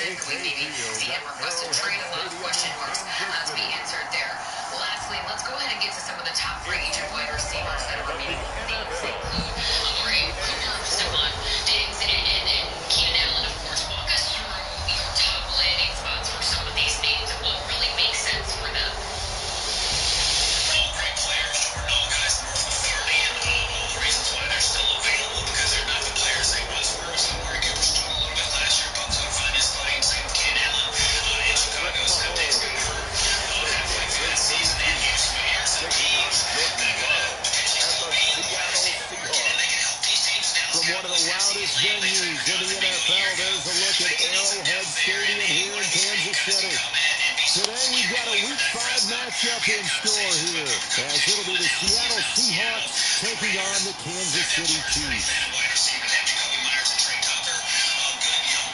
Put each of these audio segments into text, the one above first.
Could we maybe see him request a trade? A lot of question marks to be answered there. Lastly, let's go ahead and get to some of the top free agent wide receivers that are remaining on the include Amari Cooper, Stephon Diggs, and Keenan Allen, of course. Walk us through your top landing spots for some of these names and what really makes sense for them. All great players, Jordan, all guys north of 30, and all the reasons why they're still available because they're not the players they once were. We saw Amari Cooper struggle a little bit last year, but couldn't find his footing. Same with Keenan Allen in Chicago. Steph Diggs got hurt halfway through that season in Houston, but here's some teams that could potentially still be wide receiver market, and they can help these teams now. From one of the loudest venues in the NFL, there's a look at Arrowhead Stadium here in Kansas City. Today we've got a Week 5 matchup in store here, as it'll be the Seattle Seahawks taking on the Kansas City Chiefs.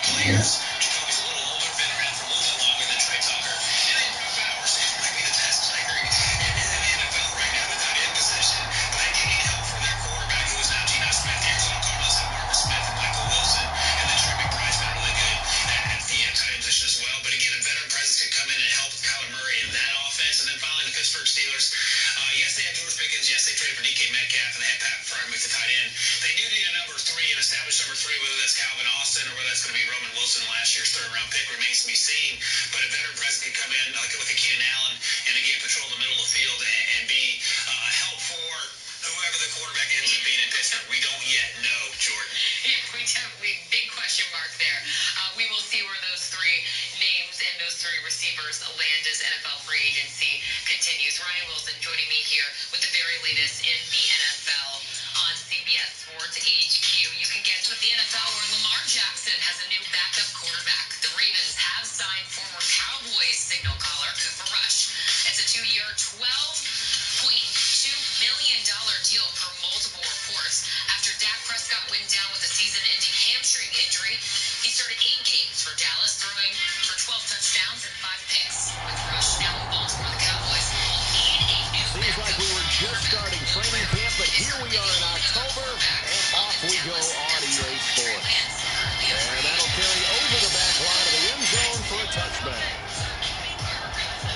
Players. Jacoby's a little older, been around for a little bit longer than Trey Tucker. And then Brock Bowers, who might be the best player in the NFL right now at the tight end position. But they do need help for their quarterback, who is now Geno Smith. The Arizona Cardinals have Marcus Smith and Michael Wilson. And then Trey McBride's been really good at the tight end position as well. But again, a veteran presence could come in and help Kyler Murray in that offense. And then finally, the Pittsburgh Steelers. Yes, they have George Pickens. Yes, they traded for DK Metcalf, and they have Pat Freiermuth at tight end. They do need a number 3, an established number 3, whether that's Calvin Austin or whether that's going to be Roman Wilson, last year's third-round pick, remains to be seen. But a veteran presence can come in, like a Keenan Allen, and again patrol the middle of the field and be a help for whoever the quarterback ends up being in Pittsburgh. We don't yet know, Jordan. Yeah, we definitely, big question mark there. We will see where those 3 names and those 3 receivers land as NFL free agency continues. Ryan Wilson joining me here with the very latest in the NFL on CBS Sports HQ. You can get to the NFL where Lamar Jackson has a new backup quarterback. The Ravens have signed former Cowboys signal caller Cooper Rush. It's a 2-year, $12.2 million deal per multiple reports. After Dak Prescott went down with a season-ending hamstring injury, he started 8 games for Dallas, throwing for 12 touchdowns and 5 picks. With Rush now in Baltimore, the Cowboys need a new Seems like we were just starting training camp, but here we are in October, and off we go on EA Sports. And that'll carry over the back line of the end zone for a touchback.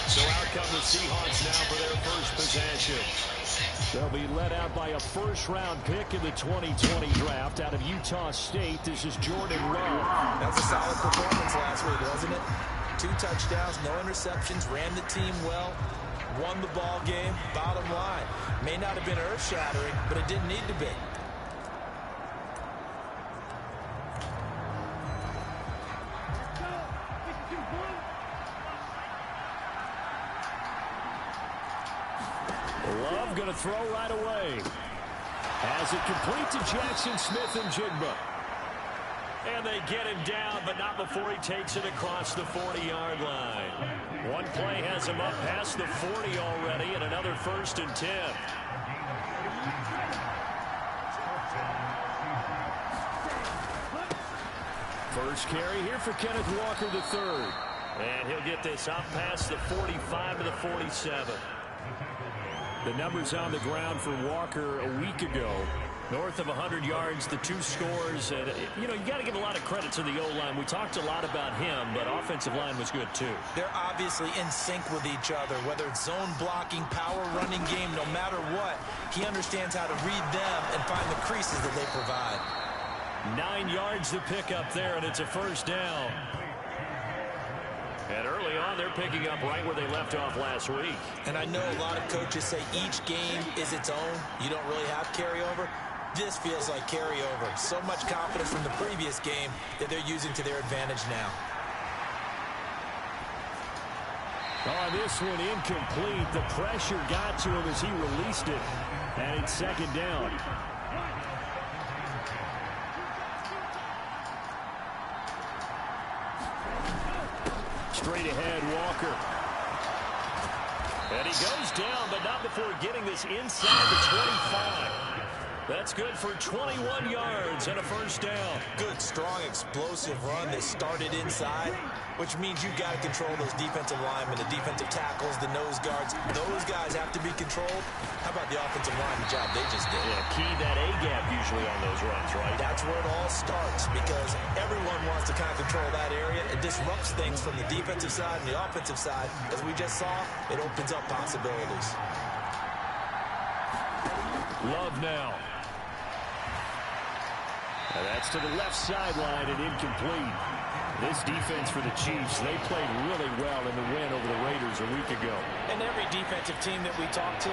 So out come the Seahawks now for their first possession. They'll be led out by a first-round pick in the 2020 draft out of Utah State. This is Jordan Love. That was a solid performance last week, wasn't it? 2 touchdowns, no interceptions, ran the team well, won the ball game. Bottom line, may not have been earth-shattering, but it didn't need to be. Love going to throw right away. Has it complete to Jackson Smith and Jigba. And they get him down, but not before he takes it across the 40-yard line. One play has him up past the 40 already, and another 1st and 10. First carry here for Kenneth Walker III. And he'll get this up past the 45 to the 47. The numbers on the ground for Walker a week ago. North of 100 yards, the 2 scores. And, you know, you got to give a lot of credit to the O-line. We talked a lot about him, but offensive line was good, too. They're obviously in sync with each other, whether it's zone blocking, power running game, no matter what. He understands how to read them and find the creases that they provide. 9 yards to pick up there, and it's a first down. And early on, they're picking up right where they left off last week. And I know a lot of coaches say each game is its own. You don't really have carryover. This feels like carryover. So much confidence from the previous game that they're using to their advantage now. Oh, this one incomplete. The pressure got to him as he released it. And it's 2nd down. Straight ahead, Walker. And he goes down, but not before getting this inside the 25. That's good for 21 yards and a first down. Good, strong, explosive run. They started inside, which means you got to control those defensive linemen, the defensive tackles, the nose guards. Those guys have to be controlled. How about the offensive line, the job they just did? Yeah, key that A-gap usually on those runs, right? That's where it all starts because everyone wants to kind of control that area. It disrupts things from the defensive side and the offensive side. As we just saw, it opens up possibilities. Love now. And that's to the left sideline and incomplete. This defense for the Chiefs, they played really well in the win over the Raiders a week ago. And every defensive team that we talk to,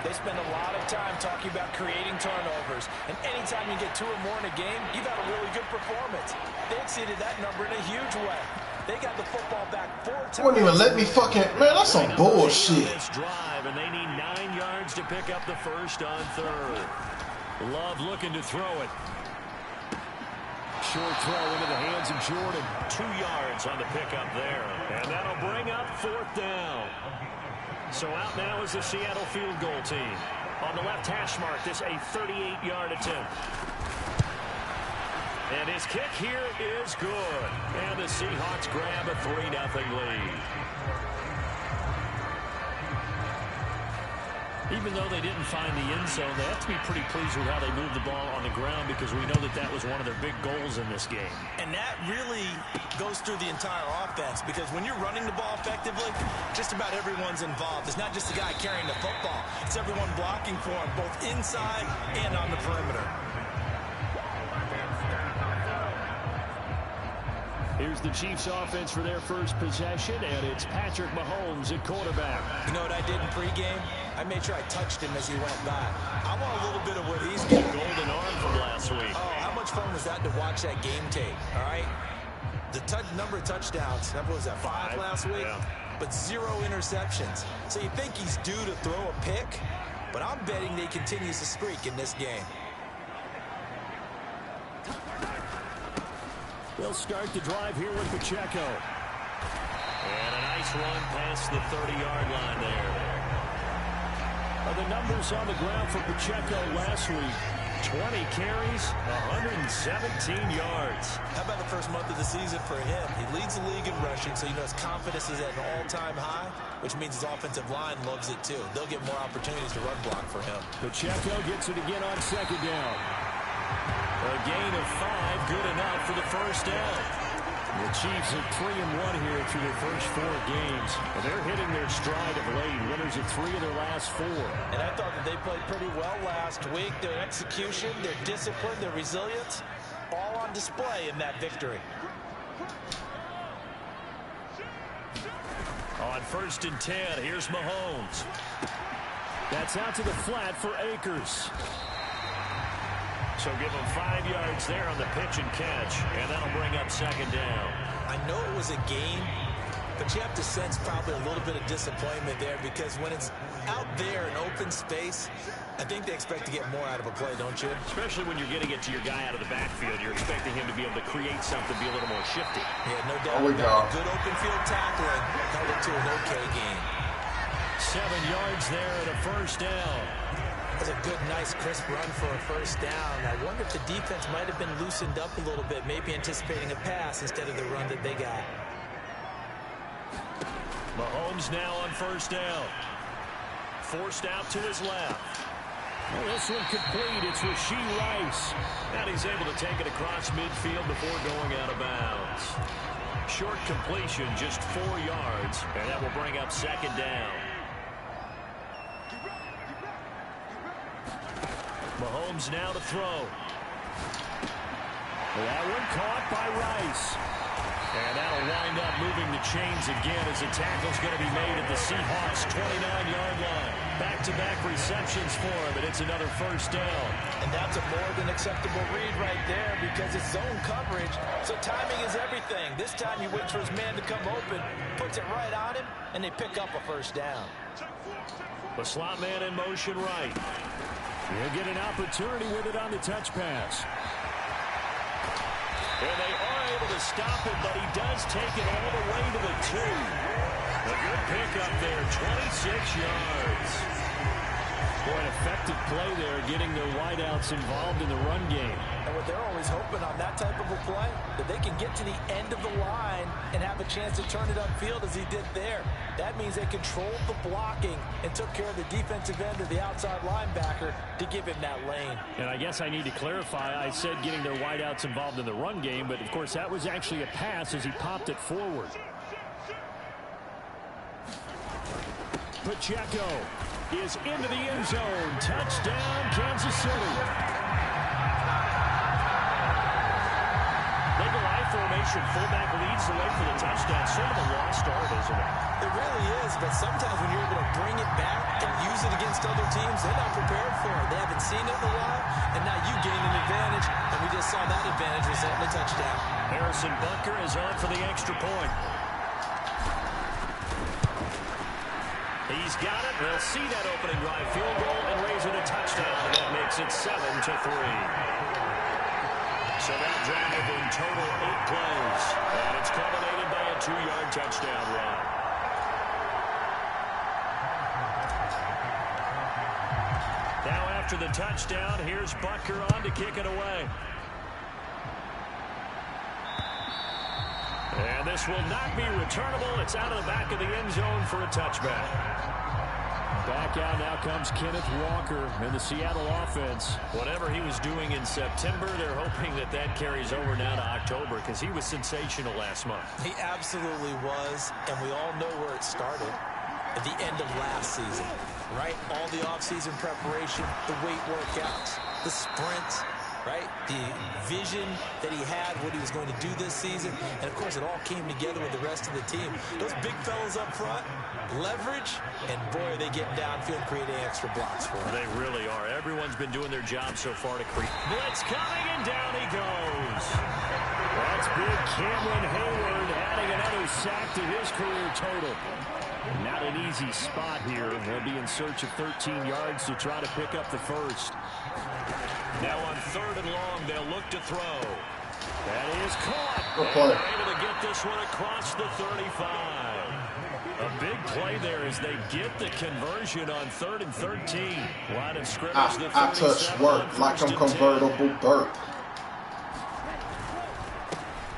they spend a lot of time talking about creating turnovers. And anytime you get 2 or more in a game, you've had a really good performance. They exceeded that number in a huge way. They got the football back 4 times. Wouldn't even let me fucking... Man, that's some bullshit. This drive, and they need 9 yards to pick up the first on third. Love looking to throw it. Short throw into the hands of Jordan. 2 yards on the pickup there. And that'll bring up 4th down. So out now is the Seattle field goal team. On the left hash mark, this a 38-yard attempt. And his kick here is good. And the Seahawks grab a 3-0 lead. Even though they didn't find the end zone, they have to be pretty pleased with how they moved the ball on the ground because we know that that was one of their big goals in this game. And that really goes through the entire offense because when you're running the ball effectively, just about everyone's involved. It's not just the guy carrying the football. It's everyone blocking for him, both inside and on the perimeter. Here's the Chiefs offense for their first possession, and it's Patrick Mahomes at quarterback. You know what I did in pregame? I made sure I touched him as he went by. I want a little bit of what he's getting. Golden arm from last week. Oh, how much fun was that to watch that game tape, all right? The number of touchdowns, what was that, 5 last week? Yeah. But 0 interceptions. So you think he's due to throw a pick? But I'm betting they continues the streak in this game. They'll start the drive here with Pacheco. And a nice run past the 30-yard line there. The numbers on the ground for Pacheco last week. 20 carries, 117 yards. How about the first month of the season for him? He leads the league in rushing, so you know his confidence is at an all-time high, which means his offensive line loves it too. They'll get more opportunities to run block for him. Pacheco gets it again on 2nd down. A gain of 5, good enough for the first down. The Chiefs are 3-1 here through their first 4 games. And they're hitting their stride of late. Winners of 3 of their last 4. And I thought that they played pretty well last week. Their execution, their discipline, their resilience, all on display in that victory. On 1st and 10, here's Mahomes. That's out to the flat for Akers. So give him 5 yards there on the pitch and catch, and that'll bring up 2nd down. I know it was a game, but you have to sense probably a little bit of disappointment there because when it's out there in open space, I think they expect to get more out of a play, don't you? Especially when you're getting it to your guy out of the backfield. You're expecting him to be able to create something, be a little more shifty. Yeah, no doubt. Good open field tackling held it to an okay game. 7 yards there and a first down. That's a good, nice, crisp run for a first down. I wonder if the defense might have been loosened up a little bit, maybe anticipating a pass instead of the run that they got. Mahomes now on 1st down. Forced out to his left. Well, this one complete. It's Rashee Rice. And he's able to take it across midfield before going out of bounds. Short completion, just 4 yards, and that will bring up 2nd down. Mahomes now to throw. That one caught by Rice. And that'll wind up moving the chains again as the tackle's going to be made at the Seahawks' 29-yard line. Back-to-back receptions for him, and it's another first down. And that's a more than acceptable read right there because it's zone coverage, so timing is everything. This time he waits for his man to come open, puts it right on him, and they pick up a first down. The slot man in motion right. He'll get an opportunity with it on the touch pass. And they are able to stop it, but he does take it all the way to the 2. A good pickup there, 26 yards. Boy, an effective play there, getting their wideouts involved in the run game. And what they're always hoping on that type of a play, that they can get to the end of the line and have a chance to turn it upfield as he did there. That means they controlled the blocking and took care of the defensive end or the outside linebacker to give him that lane. And I guess I need to clarify, I said getting their wideouts involved in the run game, but of course that was actually a pass as he popped it forward. Pacheco is into the end zone. Touchdown, Kansas City. They go I formation. Fullback leads the way for the touchdown. Sort of a lost art, isn't it? It really is, but sometimes when you're able to bring it back and use it against other teams, they're not prepared for it. They haven't seen it in a while, and now you gain an advantage, and we just saw that advantage result in a touchdown. Harrison Butker is on for the extra point. He's got it. They'll see that opening drive field goal and raise it a touchdown. And that makes it 7-3. So that drive in total 8 plays. And it's culminated by a 2-yard touchdown run. Now after the touchdown, here's Butker on to kick it away. And this will not be returnable. It's out of the back of the end zone for a touchback. Back out now comes Kenneth Walker in the Seattle offense. Whatever he was doing in September, they're hoping that that carries over now to October because he was sensational last month. He absolutely was, and we all know where it started. At the end of last season, right? All the offseason preparation, the weight workouts, the sprints, right? The vision that he had, what he was going to do this season. And, of course, it all came together with the rest of the team. Those big fellas up front, leverage, and, boy, they get downfield creating extra blocks for him. They really are. Everyone's been doing their job so far to create. Blitz coming, and down he goes. That's big Cameron Hayward adding another sack to his career total. Not an easy spot here. They'll be in search of 13 yards to try to pick up the first. Now on 3rd and long, they'll look to throw. That is caught. And they're able to get this one across the 35. A big play there as they get the conversion on 3rd and 13. Line of scrimmage. I touch work like I'm convertible burp.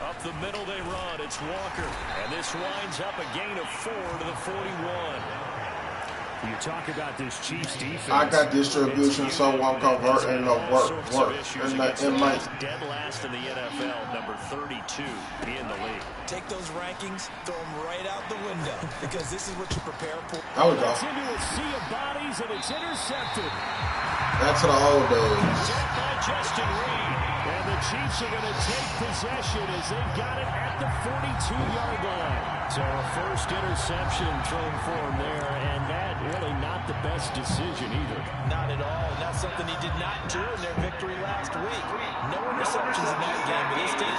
Up the middle they run. It's Walker. And this winds up a gain of 4 to the 41. You talk about this Chiefs defense. I got distribution, so I'm converting the work. In my dead last in the NFL, number 32 in the league. Take those rankings, throw them right out the window, because this is what you prepare for. There we go. It's into a sea of bodies, and it's intercepted. That's the old days. Set by Justin Reed. And the Chiefs are going to take possession as they've got it at the 42-yard line. So a first interception thrown for him there, and that really not the best decision either. Not at all, and that's something he did not do in their victory last week. No interceptions in that game, but this team,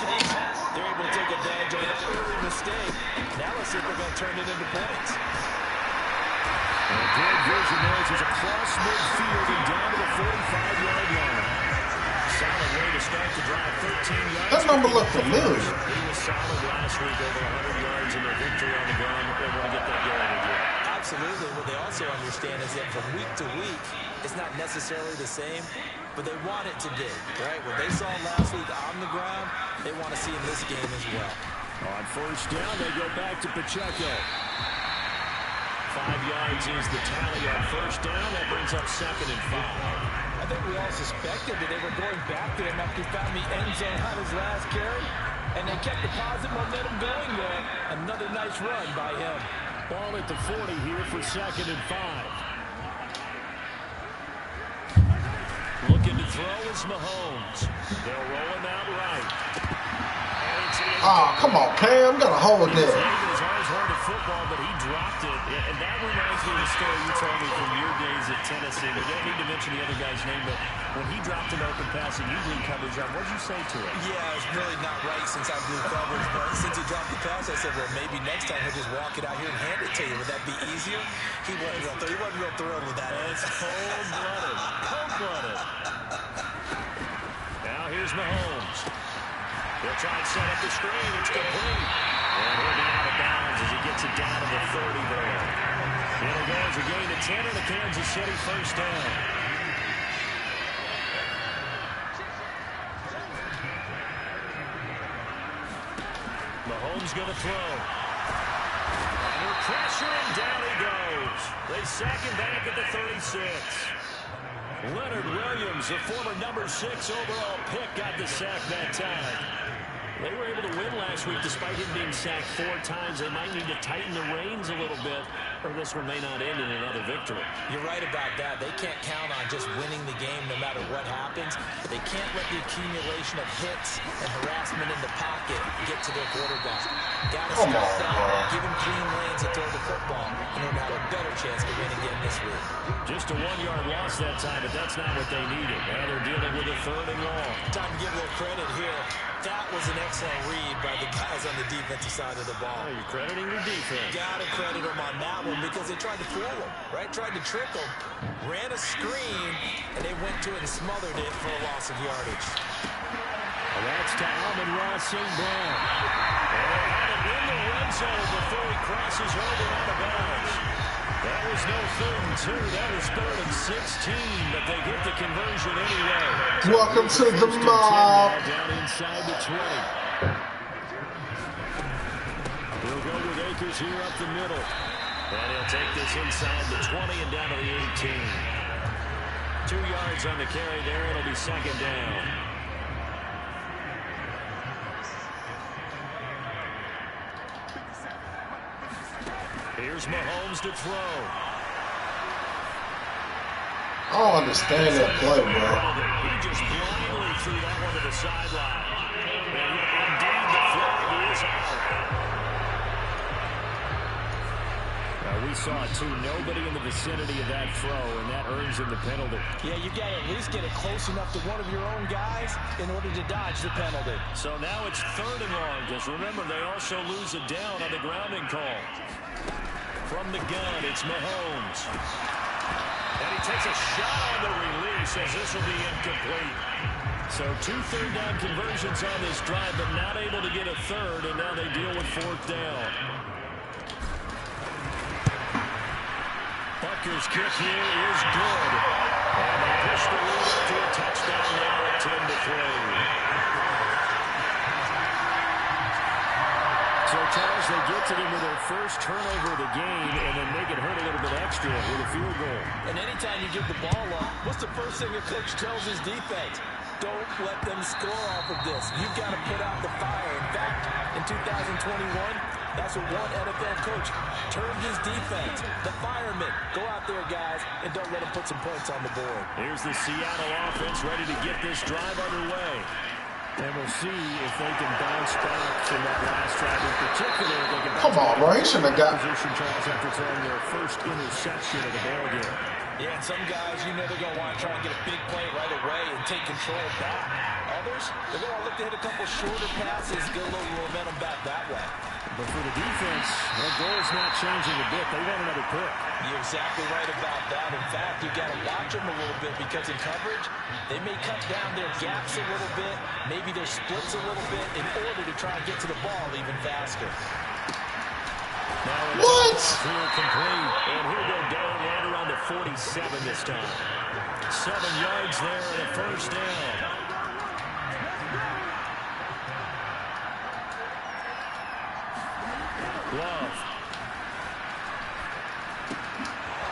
they're able to take advantage of an early mistake. Now let's see if they're going to turn it into points. And good vision there as it's across midfield and down to the 45-yard line. Solid way to start the drive, 13 yards. That number looked familiar. He was solid last week, over 100 yards in their victory on the ground. They want to get that going again. Absolutely. What they also understand is that from week to week, it's not necessarily the same, but they want it to be, right? What they saw last week on the ground, they want to see in this game as well. On first down, they go back to Pacheco. 5 yards is the tally on first down. That brings up 2nd and 5. I think we all suspected that they were going back to him after he found the end zone on his last carry, and they kept the positive momentum going there. Another nice run by him. Ball at the 40 here for 2nd and 5. Looking to throw is Mahomes. They'll roll him out right. Oh, come on, Cam. Got a hold there. His arms hard at football, but he dropped it. And that reminds me of the story you told me from your days at Tennessee. We don't need to mention the other guy's name, but when he dropped an open pass and you blew coverage on, what did you say to him? Yeah, it's really not right since I blew coverage, but since he dropped the pass, I said, well, maybe next time he'll just walk it out here and hand it to you. Would that be easier? He wasn't real thrilled with that. It's cold-blooded. Cold-blooded. Now here's Mahomes. He'll try and set up the screen. It's complete. And he'll be out of bounds as he gets it down to the 30 there. It'll go as a gain of 10 and a Kansas City first down. Mahomes going to throw. Under pressure, and down he goes. They sack him back at the 36. Leonard Williams, the former number 6 overall pick, got the sack that time. They were able to win last week despite him being sacked 4 times. They might need to tighten the reins a little bit, or this one may not end in another victory. You're right about that. They can't count on just winning the game no matter what happens. They can't let the accumulation of hits and harassment in the pocket get to their quarterback. Got to stop that. Give him clean lanes to throw the football in order to have a better chance to win again this week. Just a 1-yard loss that time, but that's not what they needed. Now they're dealing with a 3rd and long. Time to give a little credit here. That was an excellent read by the guys on the defensive side of the ball. Oh, you're crediting the defense. Got to credit them on that one because they tried to fool him, right? Tried to trick him, ran a screen, and they went to it and smothered it for a loss of yardage. Well, that's to Amon-Ra St. Brown. And they had him in the red zone before he crosses over out of bounds. That was no 3rd and 2. That was 3rd and 16, but they get the conversion anyway. Welcome to the mob. Down inside the 20. He'll go with Akers here up the middle. And he'll take this inside the 20 and down to the 18. 2 yards on the carry there. It'll be 2nd down. Here's Mahomes to throw. I don't understand that play, bro. He just blindly threw that one to the sideline. And indeed, the flag is out. Now, we saw it, too. Nobody in the vicinity of that throw, and that earns him the penalty. Yeah, you got to at least get it close enough to one of your own guys in order to dodge the penalty. So now it's 3rd and long. Just remember, they also lose a down on the grounding call. From the gun, it's Mahomes. And he takes a shot on the release as this will be incomplete. So 2 third-down conversions on this drive, but not able to get a 3rd, and now they deal with 4th down. Butker's kick here is good. And they push the lead up to a touchdown now at 10-3. So, Charles, they get to them with their first turnover of the game and then make it hurt a little bit extra with a field goal. And anytime you give the ball up, what's the first thing a coach tells his defense? Don't let them score off of this. You've got to put out the fire. In fact, in 2021, that's what one NFL coach termed his defense. The firemen. Go out there, guys, and don't let them put some points on the board. Here's the Seattle offense ready to get this drive underway. And we'll see if they can bounce back from that last drive in particular. They can Come on, bro. He shouldn't have got position tries after throwing their first interception of the ballgame. Yeah, and some guys, you know they're going to want to try and get a big play right away and take control back. Others, they're going to look to hit a couple shorter passes, get a little momentum back that way. But for the defense, their goal's not changing a bit. They want another pick. You're exactly right about that. In fact, you've got to watch them a little bit because in coverage, they may cut down their gaps a little bit, maybe their splits a little bit in order to try and get to the ball even faster. Now what? Here complete, and he'll go down right around the 47 this time. 7 yards there and a first down. Love.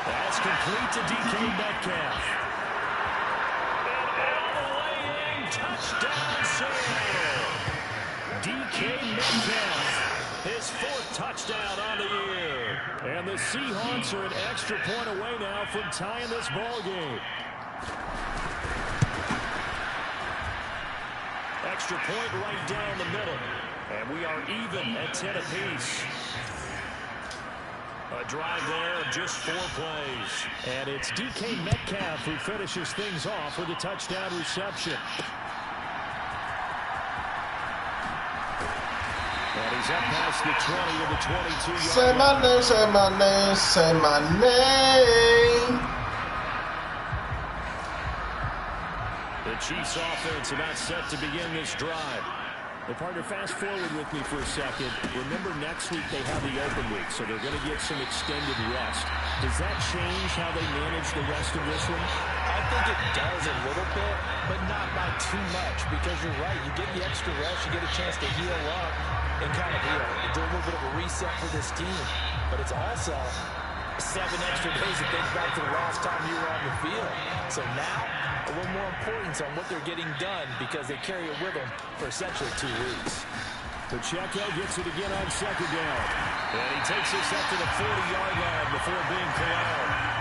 That's complete to DK Metcalf. And all the way in, touchdown Seattle. DK Metcalf, his 4th touchdown on the year. And the Seahawks are an extra point away now from tying this ball game. Extra point right down the middle. And we are even at 10 apiece. A drive there of just 4 plays. And it's DK Metcalf who finishes things off with a touchdown reception. And he's up past the 20 to the 22-yard line. Say my name, say my name, say my name. The Chiefs offense about set to begin this drive. Well, partner, fast forward with me for a second. Remember, next week they have the open week, so they're going to get some extended rest. Does that change how they manage the rest of this one? I think it does a little bit, but not by too much, because you're right. You get the extra rest, you get a chance to heal up and kind of do a little bit of a reset for this team. But it's also 7 extra days to think back to the last time you were on the field. So now, a little more importance on what they're getting done because they carry it with them for essentially 2 weeks. Pacheco gets it again on second down. And he takes us up to the 40-yard line before being corralled.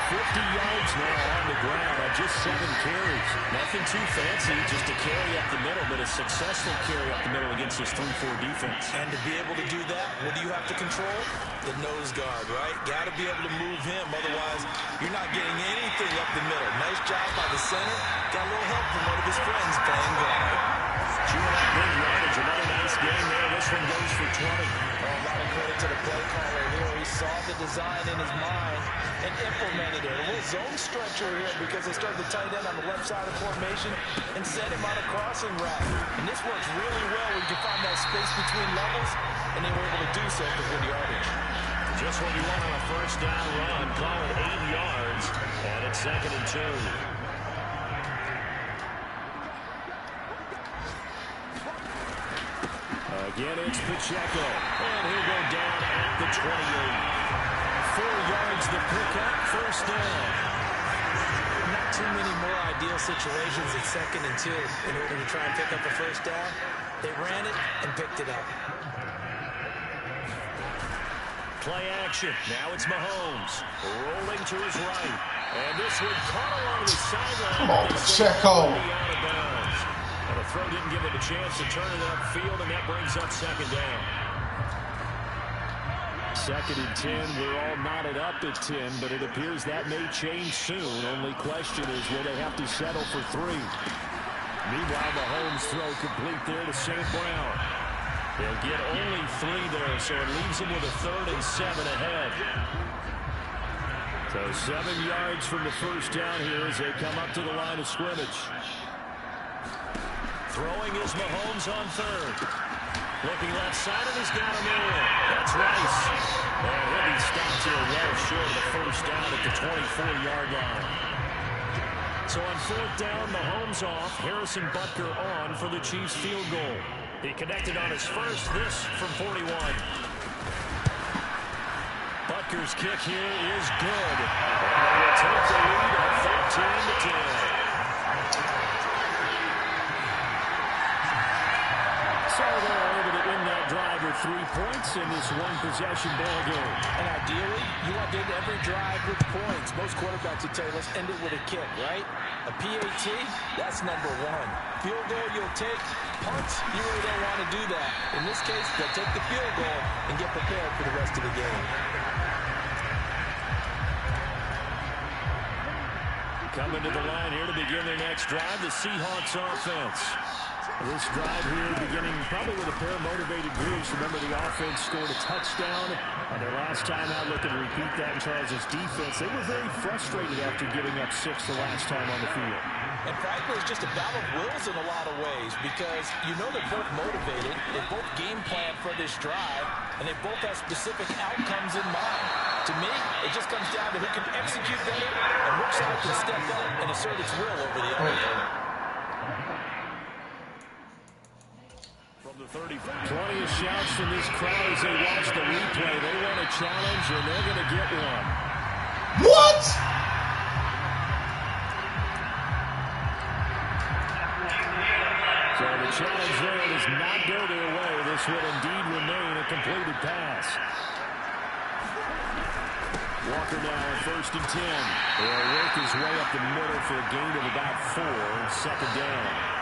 50 yards now on the ground on just 7 carries. Nothing too fancy, just a carry up the middle, but a successful carry up the middle against this 3-4 defense. And to be able to do that, what do you have to control? The nose guard, right? Got to be able to move him, otherwise you're not getting anything up the middle. Nice job by the center. Got a little help from one of his friends playing guard. Chewing up big yardage, another nice game there. This one goes for 20. A lot of credit to the play caller here. He saw the design in his mind and implemented it. A little zone stretcher here because they started the tight end on the left side of the formation and sent him on a crossing route. And this works really well when you can find that space between levels, and they were able to do so for good yardage. Just what you want on a first down run. Call it 8 yards, and it's 2nd and 2. Again, it's Pacheco, and he'll go down at the 28. 4 yards the pickup, first down. Not too many more ideal situations at 2nd and 2 in order to try and pick up a first down. They ran it and picked it up. Play action. Now it's Mahomes rolling to his right. And this one caught along the sideline. Come on, Pacheco. Out of bounds. And the throw didn't give him a chance to turn it upfield, and that brings up 2nd down. 2nd and 10. We're all knotted up at 10, but it appears that may change soon. Only question is, will they have to settle for 3? Meanwhile, Mahomes' throw complete there to St. Brown. They'll get only 3 there, so it leaves them with a 3rd and 7 ahead. So 7 yards from the first down here as they come up to the line of scrimmage. Throwing is Mahomes on 3rd. Looking left side, and he's got him in. That's Rice. And he'll be stopped here well short of the first down at the 24-yard line. So on 4th down, Mahomes off. Harrison Butker on for the Chiefs field goal. He connected on his first, this from 41. Butker's kick here is good. And they will take the lead at 13-10. So they're able to win that drive with 3 points in this one-possession ball game. And ideally, you want to end every drive with points. Most quarterbacks would tell you, let's end it with a kick, right? A PAT, that's number 1. Field goal you'll take. Punts, you really don't want to do that. In this case, they'll take the field goal and get prepared for the rest of the game. Coming to the line here to begin their next drive, the Seahawks offense. This drive here beginning probably with a pair of motivated groups. Remember, the offense scored a touchdown on their last time out. Looking to repeat that in Charles' defense. They were very frustrated after giving up 6 the last time on the field. And frankly, it's just a battle of wills in a lot of ways because you know they're both motivated. They both game plan for this drive, and they both have specific outcomes in mind. To me, it just comes down to who can execute better and which side can step up and assert its will over the other. Plenty of shouts from this crowd as they watch the replay. They want a challenge, and they're going to get one. What? So the challenge there does not go their way. This will indeed remain a completed pass. Walker now on 1st and 10. He'll work his way up the middle for a gain of about 4. 2nd down.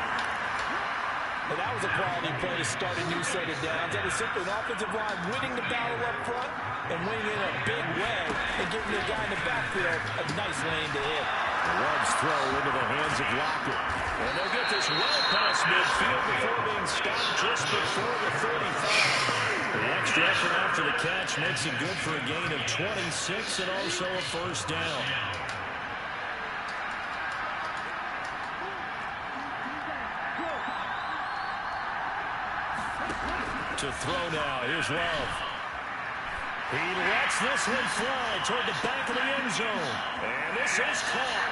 And that was a quality play to start a new set of downs. That was simply an offensive line winning the battle up front and winning in a big way and giving the guy in the backfield a nice lane to hit. The Rubs throw into the hands of Lockett. And they'll get this well past midfield before being stopped just before the 35. The extra effort after the catch makes it good for a gain of 26 and also a first down. to throw now. Here's Love. He lets this one fly toward the back of the end zone. And this is caught.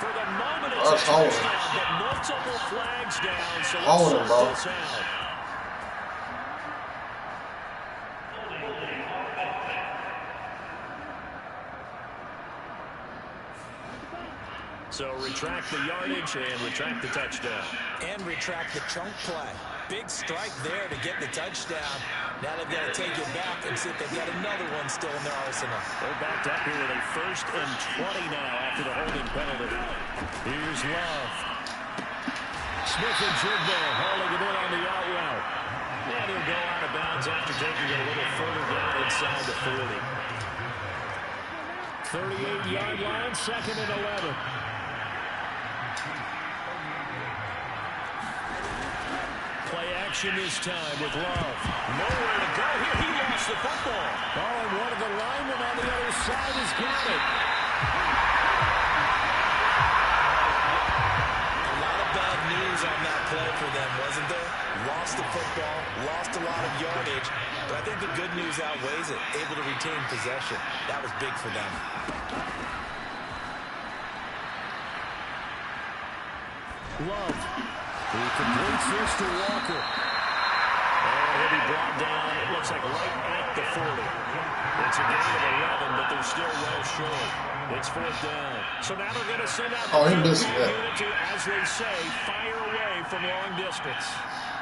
For the moment, it's a touchdown, but multiple flags down, so let's sort this out. So retract the yardage and retract the touchdown. And retract the chunk play. Big strike there to get the touchdown. Now they've got to take it back and see if they've got another one still in their arsenal. They're backed up here with a 1st and 20 now after the holding penalty. Here's Love. Smith-Njigba hauling it in on the out route. And he'll go out of bounds after taking it a little further down inside the 40. 38-yard line, 2nd and 11. Play action this time with Love. Nowhere to go here. He lost the football. Oh, and one of the linemen on the other side has got it. A lot of bad news on that play for them, wasn't there? Lost the football, lost a lot of yardage, but I think the good news outweighs it. Able to retain possession. That was big for them. Love. He completes this to Walker. And he'll be brought down, it looks like right at the 40. It's a gain of 11, but they're still well short. It's 4th down. So now they're going to send out the unit to, as they say, fire away from long distance.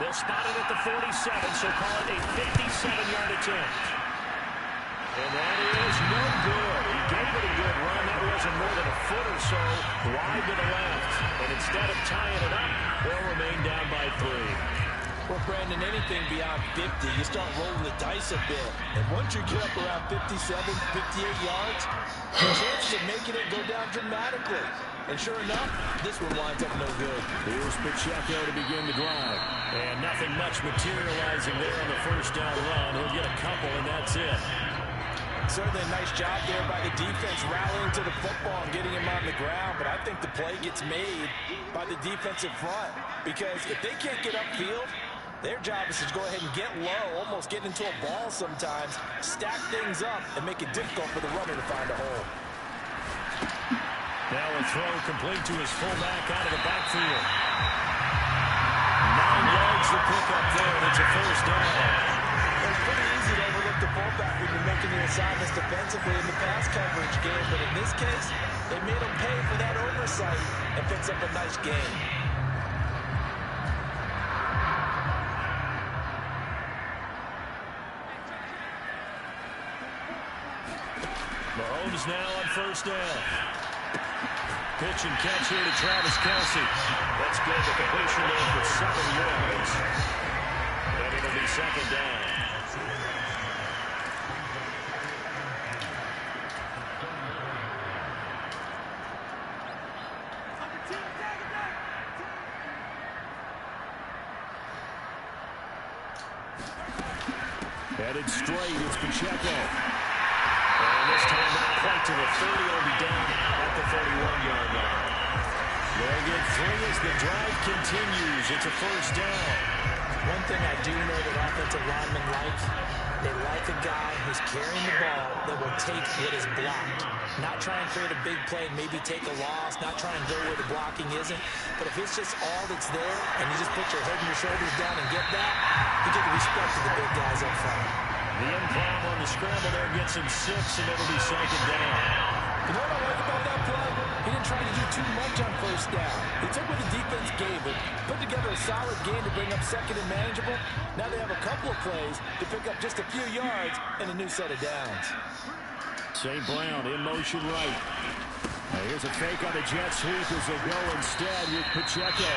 They'll spot it at the 47, so call it a 57-yard attempt. And that is no good. He gave it a good run. That wasn't more than a foot or so wide to the left. And instead of tying it up, they'll remain down by 3. Well, Brandon, anything beyond 50, you start rolling the dice a bit. And once you get up around 57, 58 yards, the chances of making it go down dramatically. And sure enough, this one winds up no good. Here's Pacheco to begin the drive. And nothing much materializing there on the 1st down run. He'll get a couple, and that's it. Certainly a nice job there by the defense rallying to the football and getting him on the ground, but I think the play gets made by the defensive front because if they can't get upfield, their job is to go ahead and get low, almost get into a ball sometimes, stack things up, and make it difficult for the runner to find a hole. Now a throw complete to his fullback out of the backfield. 9 yards to pick up there, and it's a 1st down. It's pretty easy to overlook the fullback when you're making the assignments defensively in the pass coverage game, but in this case, they made him pay for that oversight and picks up a nice gain. Mahomes now on 1st down. Pitch and catch here to Travis Kelce. That's good. The completion there for 7 yards. And it'll be 2nd down. Headed straight, it's Pacheco. And this time not quite to the 30, it'll be down at the 41-yard line. They'll get 3 as the drive continues. It's a 1st down. One thing I do know that offensive linemen like, they like a guy who's carrying the ball that will take what is blocked. Not try and create a big play, maybe take a loss, not try and go where the blocking isn't. But if it's just all that's there and you just put your head and your shoulders down and get that, you get the respect of the big guys up front. The improv on the scramble there gets him 6, and it'll be 2nd down. You know what I like about that play? He didn't try to do too much on 1st down. He took what the defense gave him, put together a solid game to bring up 2nd and manageable. Now they have a couple of plays to pick up just a few yards and a new set of downs. St. Brown in motion right. Now here's a fake on the jet sweep as they go instead with Pacheco.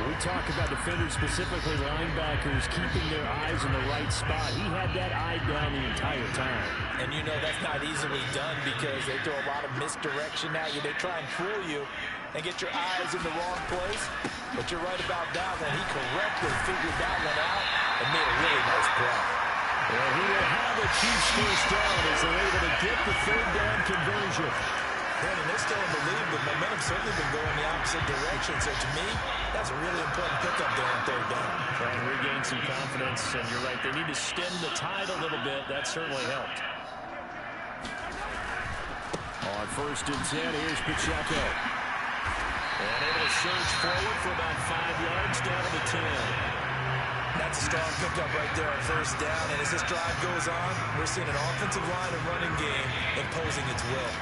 We talk about defenders, specifically linebackers, keeping their eyes in the right spot. He had that eye down the entire time. And you know that's not easily done because they throw a lot of misdirection at you. They try and fool you and get your eyes in the wrong place. But you're right about that one. He correctly figured that one out and made a really nice play. Well, he will have the Chiefs 1st down as they're able to get the 3rd down conversion. Brandon, they're still in the lead, but momentum's certainly been going the opposite direction. So to me, that's a really important pickup there on third down. Trying to regain some confidence, and you're right, they need to stem the tide a little bit. That certainly helped. On 1st and 10, here's Pacheco. And able to surge forward for about 5 yards down to the 10. That's a strong pickup right there on 1st down. And as this drive goes on, we're seeing an offensive line and running game imposing its will.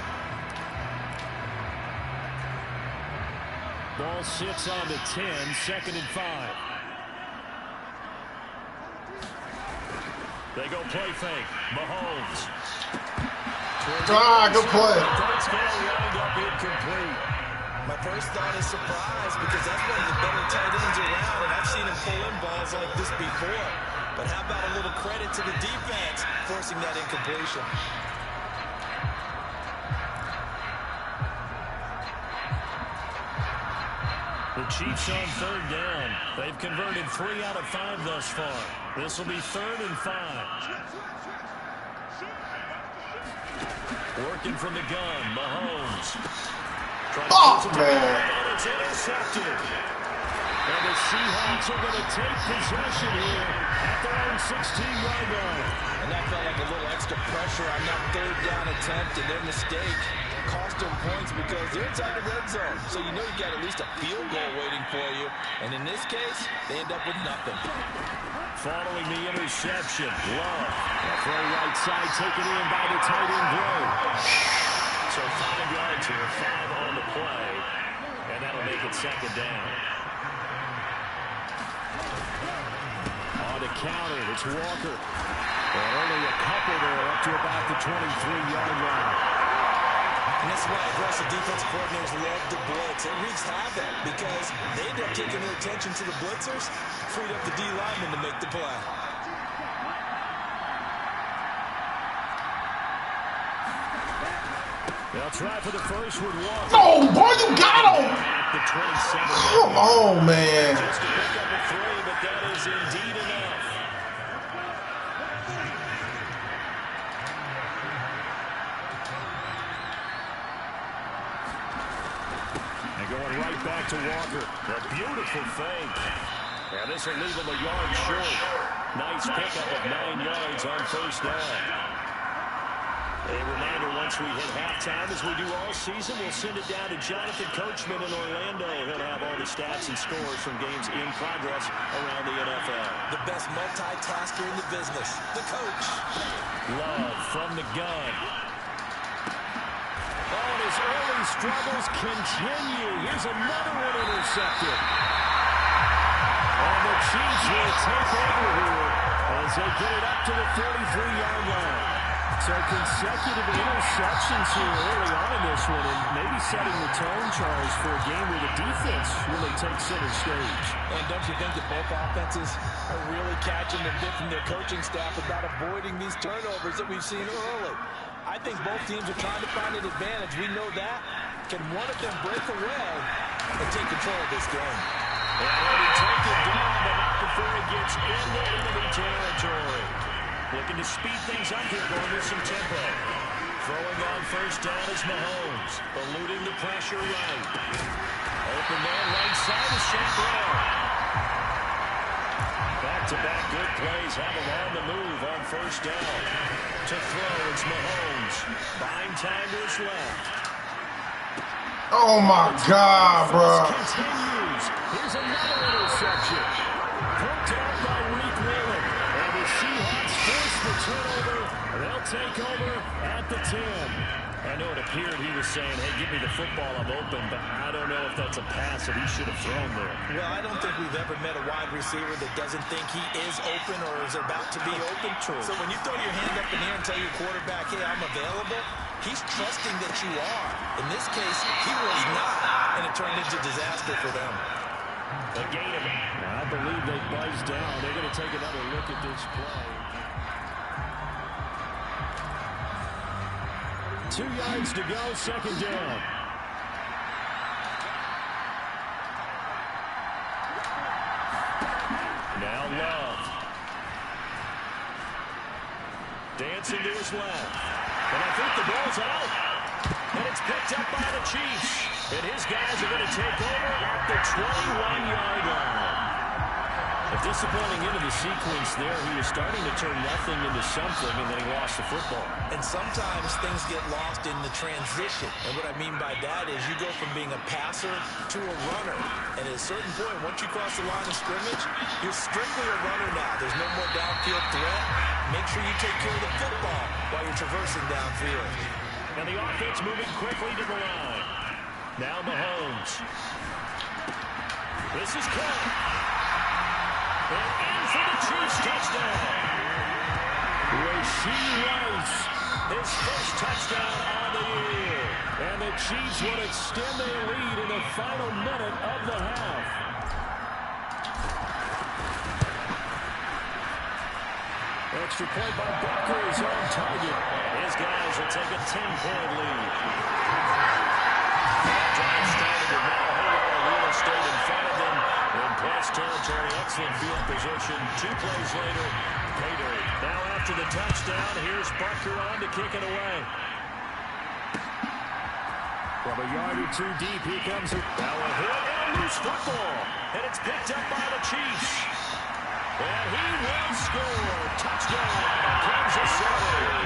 Ball sits on the 10, 2nd and 5. They go play fake. Mahomes. Good play. That's going to wind up incomplete. My first thought is surprise because that's one of the better tight ends around, and I've seen him pull in balls like this before. But how about a little credit to the defense forcing that incompletion? The Chiefs on 3rd down. They've converted 3 out of 5 thus far. This will be 3rd and 5. Working from the gun, Mahomes. Man. It's intercepted. And the Seahawks are going to take possession here at their own 16-yard line. And that felt like a little extra pressure on that 3rd down attempt, and their mistake cost them points because they're inside the red zone. So you know you got at least a field goal waiting for you. And in this case, they end up with nothing. Following the interception, Love. Throw right side, taken in by the tight end, Gray. So 5 yards here, 5 on the play, and that'll make it 2nd down. On the counter, it's Walker. And only a couple there up to about the 23-yard line. And that's why aggressive defensive coordinators love to blitz. It wreaks havoc because they end up taking their attention to the blitzers, freed up the D lineman to make the play. They'll try for the first with Walker. Oh, boy, you got him. The 27. Come on, man. Just to pick up a 3, but that is indeed enough. And going right back to Walker. A beautiful fake. And this will leave him a yard short. Nice pickup of 9 yards on 1st down. A reminder, once we hit halftime, as we do all season, we'll send it down to Jonathan Coachman in Orlando. He'll have all the stats and scores from games in progress around the NFL. The best multitasker in the business, the coach. Love from the gun. Oh, and his early struggles continue. Here's another one intercepted. And the Chiefs will take over here as they get it up to the 43-yard line. So consecutive interceptions here early on in this one, and maybe setting the tone, Charles, for a game where the defense really takes center stage. And don't you think that both offenses are really catching the bit from their coaching staff about avoiding these turnovers that we've seen early? I think both teams are trying to find an advantage. We know that. Can one of them break away and take control of this game? Already taken down, but not before it gets into enemy territory. Looking to speed things up here, going with some tempo. Throwing on 1st down is Mahomes. Eluding the pressure right. Open man right side is Chamberlain. Back-to-back good plays have him on the move on 1st down. To throw, it's Mahomes. Buying time to his left. Oh, my God, bro. Continues. Here's another interception. Poked out by Reek Wheeler. And the Seahawks force the turnover. They'll take over at the 10. I know it appeared he was saying, hey, give me the football, I'm open, but I don't know if that's a pass that he should have thrown there. Well, I don't think we've ever met a wide receiver that doesn't think he is open or is about to be open. True. So when you throw your hand up in the air and tell your quarterback, hey, I'm available, he's trusting that you are. In this case, he was not, and it turned into disaster for them. A gain of it. I believe they buzzed down. They're going to take another look at this play. 2 yards to go, 2nd down. Now Love. Dancing to his left. And I think the ball's out. And it's picked up by the Chiefs. And his guys are going to take over at the 21-yard line. A disappointing end of the sequence there. He was starting to turn nothing into something, and then he lost the football. And sometimes things get lost in the transition. And what I mean by that is you go from being a passer to a runner. And at a certain point, once you cross the line of scrimmage, you're strictly a runner now. There's no more downfield threat. Make sure you take care of the football while you're traversing downfield. And the offense moving quickly to the line. Now Mahomes. This is caught. And in for the Chiefs touchdown. Rasheed Rice, his first touchdown on the year. And the Chiefs will extend their lead in the final minute of the half. Extra point by Bucker is on target. His guys will take a 10-point lead. Drive started with now a whole lot of real estate in front of them. In press territory, excellent field position. 2 plays later, pay dirt. Now after the touchdown, here's Bucker on to kick it away. From a yard or 2 deep, here comes it. Now a hit and a loose football. And it's picked up by the Chiefs. And he will score. Touchdown, Kansas City.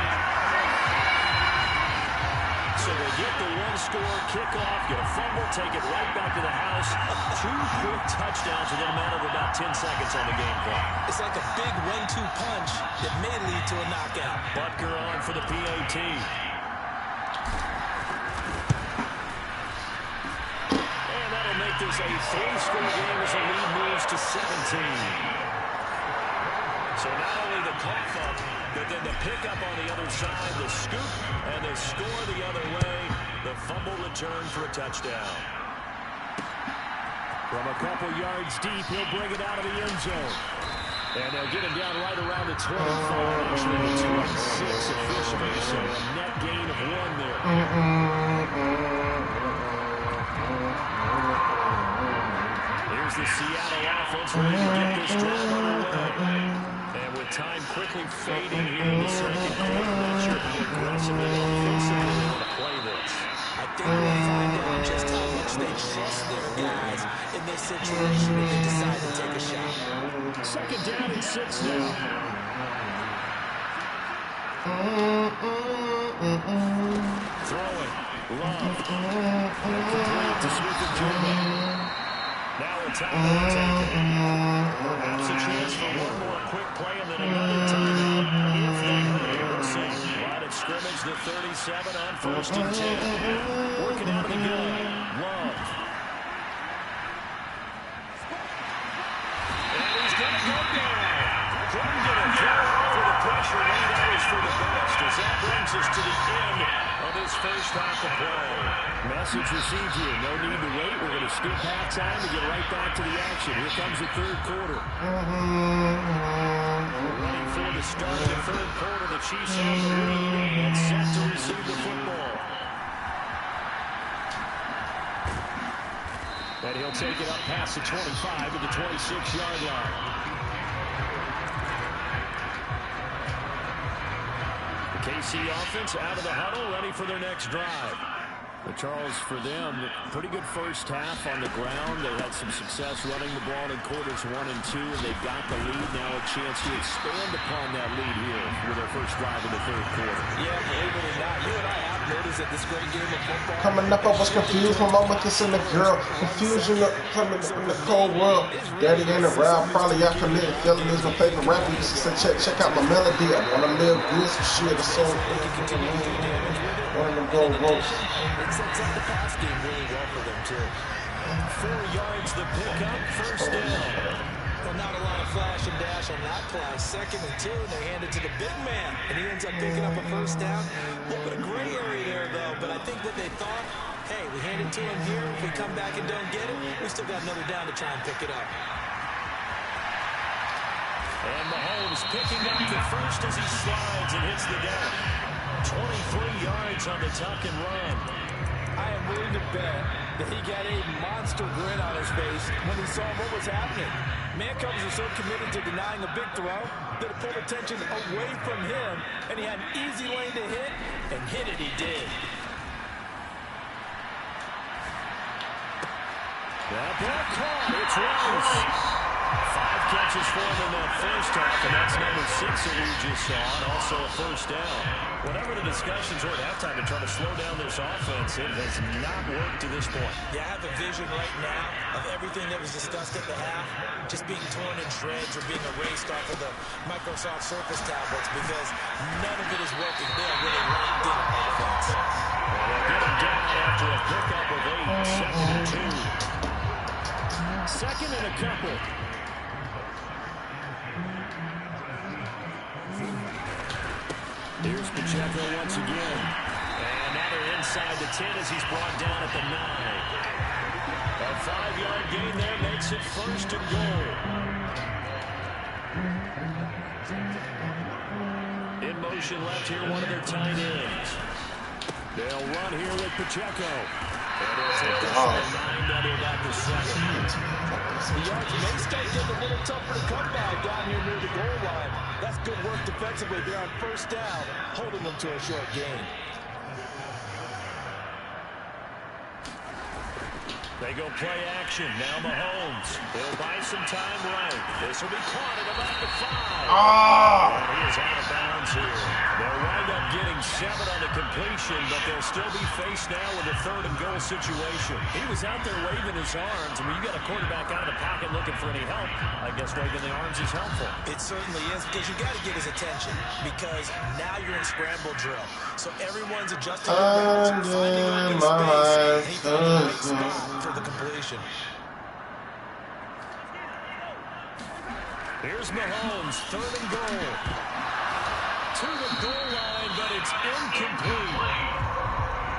So they get the 1-score kickoff, get a fumble, take it right back to the house. 2 quick touchdowns within a matter of about 10 seconds on the game clock. It's like a big 1-2 punch that may lead to a knockout. Butker on for the PAT. And that'll make this a 3-score game as the lead moves to 17. So not only the cough up, but then the pickup on the other side, the scoop, and the score the other way. The fumble return for a touchdown. From a couple yards deep, he'll bring it out of the end zone. And they'll get him down right around the 25, actually the 26 officially, so a net gain of 1 there. Here's the Seattle offense ready to get this drive underway. And with time quickly fading here in the second quarter, not sure how aggressively or offensively they want to play this. I think we'll find out just how much they trust their guys in this situation if they decide to take a shot. Second down and 6 now. Throwing. Love. Complete to Smith-Njigba. Now a timeout taken. Perhaps a chance for one more quick play and then another timeout. If they hurry, we'll see. Line of scrimmage, the 37 on 1st and 10. Working out of the gun. Love. And he's going to go down. Couldn't get a throw off with the pressure. One of those for the best as that brings us to the end of this first half of play. Message received here. No need to wait. We're going to skip halftime to get right back to the action. Here comes the 3rd quarter. Running for the start of the 3rd quarter. The Chiefs on the lead and set to receive the football. And he'll take it up past the 25 to the 26-yard line. The KC offense out of the huddle, ready for their next drive. But Charles, for them, pretty good first half on the ground. They had some success running the ball in quarters 1 and 2, and they've got the lead now, a chance to expand upon that lead here with their first drive in the 3rd quarter. Yeah, believe it or not, you and I have noticed that this great game of football. Coming up, I was confused when mama kissing the girl. Confusion coming in the cold world. Daddy ain't around, probably I committed felonies. My favorite rapper used to say, check out my melody. I wanna live good, some shit, it's so one of them gold ropes. It sets up the pass game really well for them, too. 4 yards the pickup, first down. Well, not a lot of flash and dash on that play. 2nd and 2, and they hand it to the big man, and he ends up picking up a first down. A little bit of gray area there, though, but I think what they thought, hey, we hand it to him here. If we come back and don't get it, we still got another down to try and pick it up. And Mahomes picking up the first as he slides and hits the deck. 23 yards on the tuck and run. I am willing to bet that he got a monster grin on his face when he saw what was happening. Man-covers are so committed to denying a big throw that it pulled attention away from him, and he had an easy lane to hit, and hit it he did. That ball caught. It's Rice. 5 catches for him in that first half, and that's number 6 that we just saw, and also a first down. Whatever the discussions were at halftime to try to slow down this offense, it has not worked to this point. Yeah, I have a vision right now of everything that was discussed at the half just being torn in shreds or being erased off of the Microsoft Surface tablets because none of it is working. They are really locked in on offense. Well, they'll get him down after a pickup of 8, 2nd and 2. 2nd and a couple. Here's Pacheco once again. And now they're inside the 10 as he's brought down at the 9. A 5-yard gain there makes it 1st and goal. In motion left here, one of their tight ends. They'll run here with Pacheco. And he'll take this from 9 down to about the 7. The yards may start getting a little tougher to come by down here near the goal line. That's good work defensively there on first down, holding them to a short gain. They go play action. Now Mahomes. They'll buy some time right. This will be caught at about the 5. He is out of bounds here. They'll wind up getting 7 on the completion, but they'll still be faced now with a 3rd and goal situation. He was out there waving his arms, and when you got a quarterback out of the pocket looking for any help, I guess waving the arms is helpful. It certainly is, because you got to get his attention, because now you're in scramble drill. So everyone's adjusting their routes, finding open space, and he found the right spot for the completion. Here's Mahomes, 3rd and goal. To the goal line, but it's incomplete.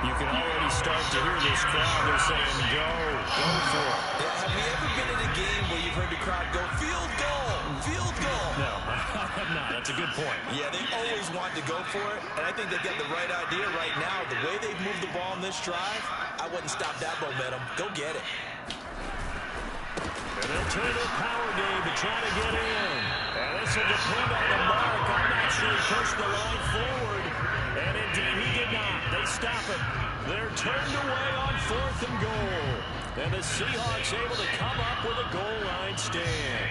You can already start to hear this crowd. They're saying, go for it. Have you ever been in a game where you've heard the crowd go, field goal, field goal? No, I have not. That's a good point. Yeah, they always want to go for it, and I think they've got the right idea right now. The way they've moved the ball in this drive, I wouldn't stop that momentum. Go get it. And they'll turn their power game to try to get in. And this will depend on the mark. I'm not sure he pushed the line forward. And indeed, he did not. They stop it. They're turned away on 4th and goal. And the Seahawks able to come up with a goal line stand.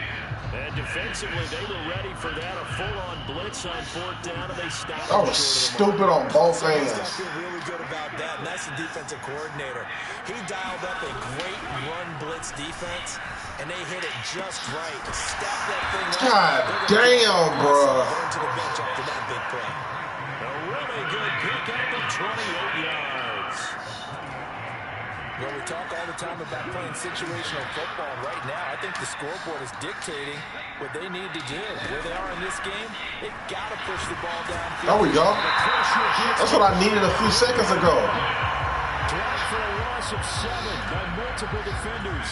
And defensively, they were ready for that. A full-on blitz on 4th down, and they stopped. That was stupid on both ends. I feel really good about that, and that's the defensive coordinator. He dialed up a great run blitz defense, and they hit it just right. Stop that thing up. God damn, bro. Going to the bench after that big play. A really good pickup of 28 yards. Well, we talk all the time about playing situational football. Right now, I think the scoreboard is dictating what they need to do. Where they are in this game, they've got to push the ball down. There we go. That's what I needed a few seconds ago. Drive for a loss of 7 by multiple defenders.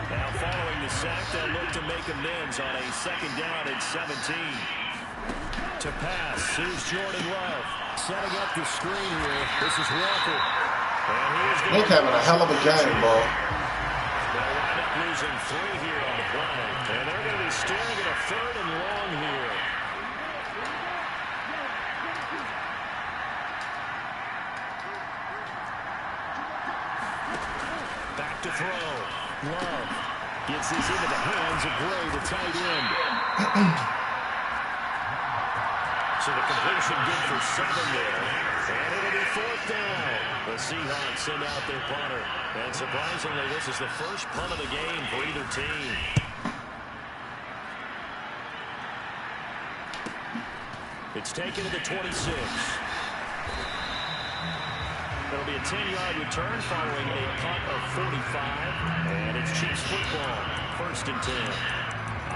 Now following the sack, they'll look to make amends on a 2nd down and 17. To pass, here's Jordan Love. Setting up the screen here. This is Walker. Nick having a hell of a game, bro. They'll wind up losing 3 here on the play. And they're going to be staring at a 3rd and long here. Back to throw. Love gets this into the hands of Gray, the tight end. So the completion good for 7 there. And it'll be 4th down. The Seahawks send out their punter. And surprisingly, this is the first punt of the game for either team. It's taken to the 26. It'll be a 10-yard return following a punt of 45. And it's Chiefs football. 1st and 10.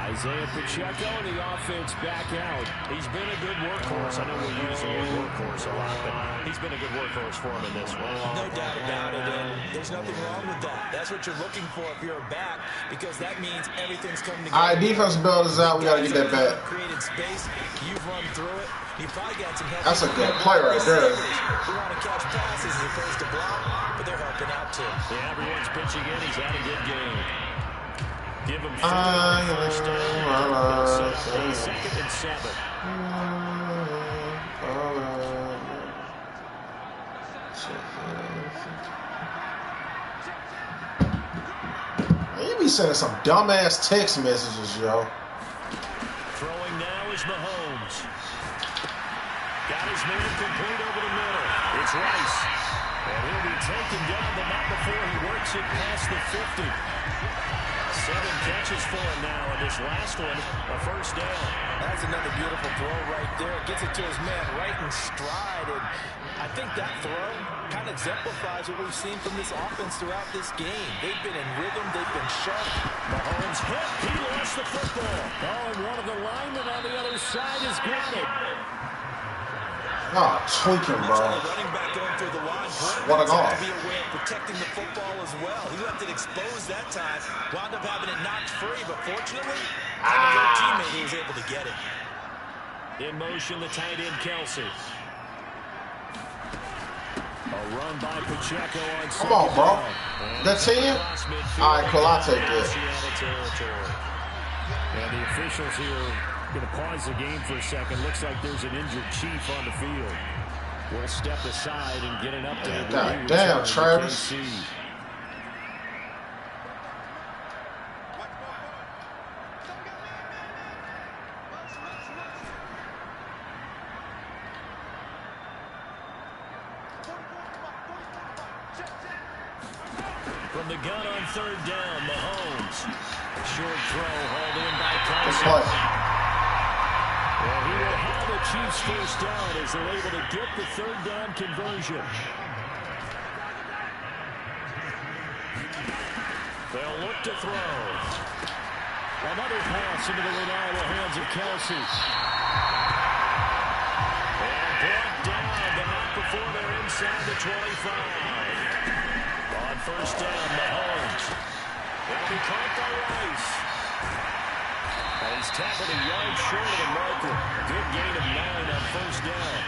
Isaiah Pacheco and the offense back out. He's been a good workhorse. I know we're using a workhorse a lot, but he's been a good workhorse for him in this one. No doubt about it, and there's nothing wrong with that. That's what you're looking for if you're a back, because that means everything's coming together. All right, defense build is out. We got to get that back. Created space. You've run through it. You probably got some help. That's a good play right there. We want to catch passes as opposed to block, but they're helping out too. Yeah, everyone's pitching in. He's had a good game. Give him 4 first down. 2nd and 7. be sending some dumbass text messages, yo. Throwing now is Mahomes. Got his man complete over the middle. It's Rice. And he'll be taken down, but not before he works it past the 50. 7 catches for him now, and this last one, a first down. That's another beautiful throw right there. Gets it to his man right in stride. And I think that throw kind of exemplifies what we've seen from this offense throughout this game. They've been in rhythm. They've been sharp. Mahomes hit. He lost the football. Oh, and one of the linemen on the other side has got it. Oh, tweaking, bro. Running back going through the line. What a goal. To be aware of protecting the football as well. He left it exposed that time. Wound up having it knocked free, but fortunately, their teammate who was able to get it. In motion, the tight end, Kelsey. A run by Pacheco on Come on, bro. That's 10? All right, cool. I'll take that. And the officials here going to pause the game for a second. Looks like there's an injured Chief on the field. We'll step aside and get an update. God damn, Travis. From the gun on third down, Mahomes. Short throw hauled in by Good Kelsey. play. Well, he will have the Chiefs first down as they're able to get the third down conversion. They'll look to throw. Another pass into the reliable hands of Kelsey. And brought down, but not before they're inside the 25. On first down, Mahomes. It'll be caught by Rice. And he's tackled a yard short of the marker. Good gain of 9 on first down.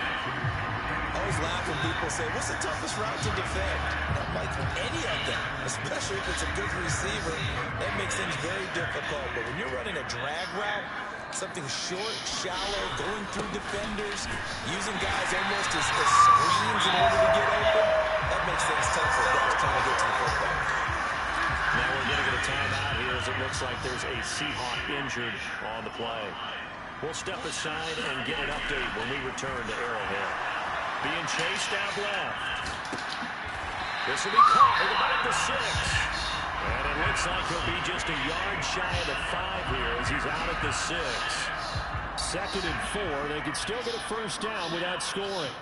I always laugh when people say, what's the toughest route to defend? Not like any of them, especially if it's a good receiver. That makes things very difficult. But when you're running a drag route, something short, shallow, going through defenders, using guys almost as screens in order to get open, that makes things tough for guys trying to get to the football. Now we're going to get a timeout here as it looks like there's a Seahawk injured on the play. We'll step aside and get an update when we return to Arrowhead. Being chased out left. This will be caught at about the 6. And it looks like he'll be just a yard shy of the 5 here as he's out at the 6. 2nd and 4. They could still get a first down without scoring.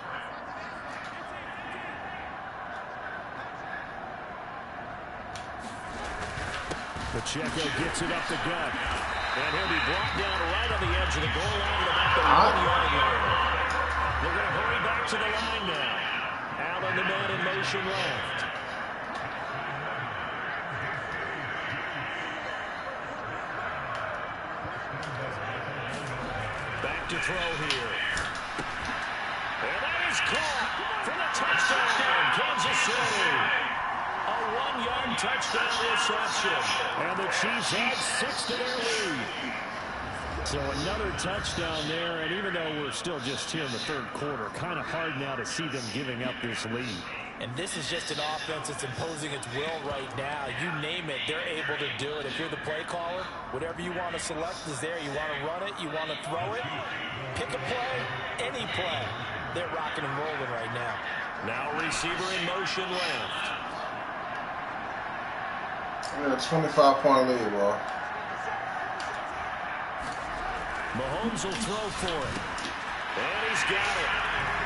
Pacheco gets it up the gut. And he'll be brought down right on the edge of the goal line at about the 1-yard line. They're going to hurry back to the line now. Allen, the man in motion left. Back to throw here. And that is caught for the touchdown, Kansas City. A 1-yard touchdown reception. And the Chiefs add 6 to their lead. So another touchdown there, and even though we're still just here in the third quarter, kind of hard now to see them giving up this lead. And this is just an offense that's imposing its will right now. You name it, they're able to do it. If you're the play caller, whatever you want to select is there. You want to run it, you want to throw it, pick a play, any play. They're rocking and rolling right now. Now receiver in motion left. Yeah, 25-point lead, bro. Mahomes will throw for it. And he's got it.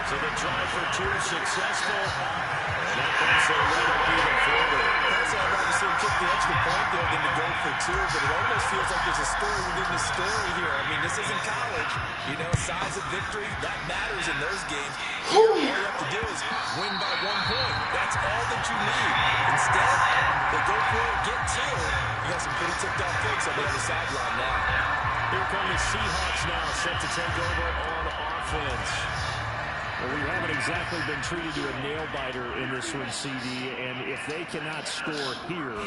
So the try for 2 successful. And that brings the lead up even further. Also, I'd rather see him kick the extra point there than to go for 2, but it almost feels like there's a story within the story here. I mean, this isn't college. You know, size of victory, that matters in those games. All you have to do is win by 1 point. That's all that you need. Instead, they go for it, get 2. You got some pretty ticked off folks on the other sideline now. Here come the Seahawks now, set to take over on offense. Well, we haven't exactly been treated to a nail-biter in this one, CD, and if they cannot score here,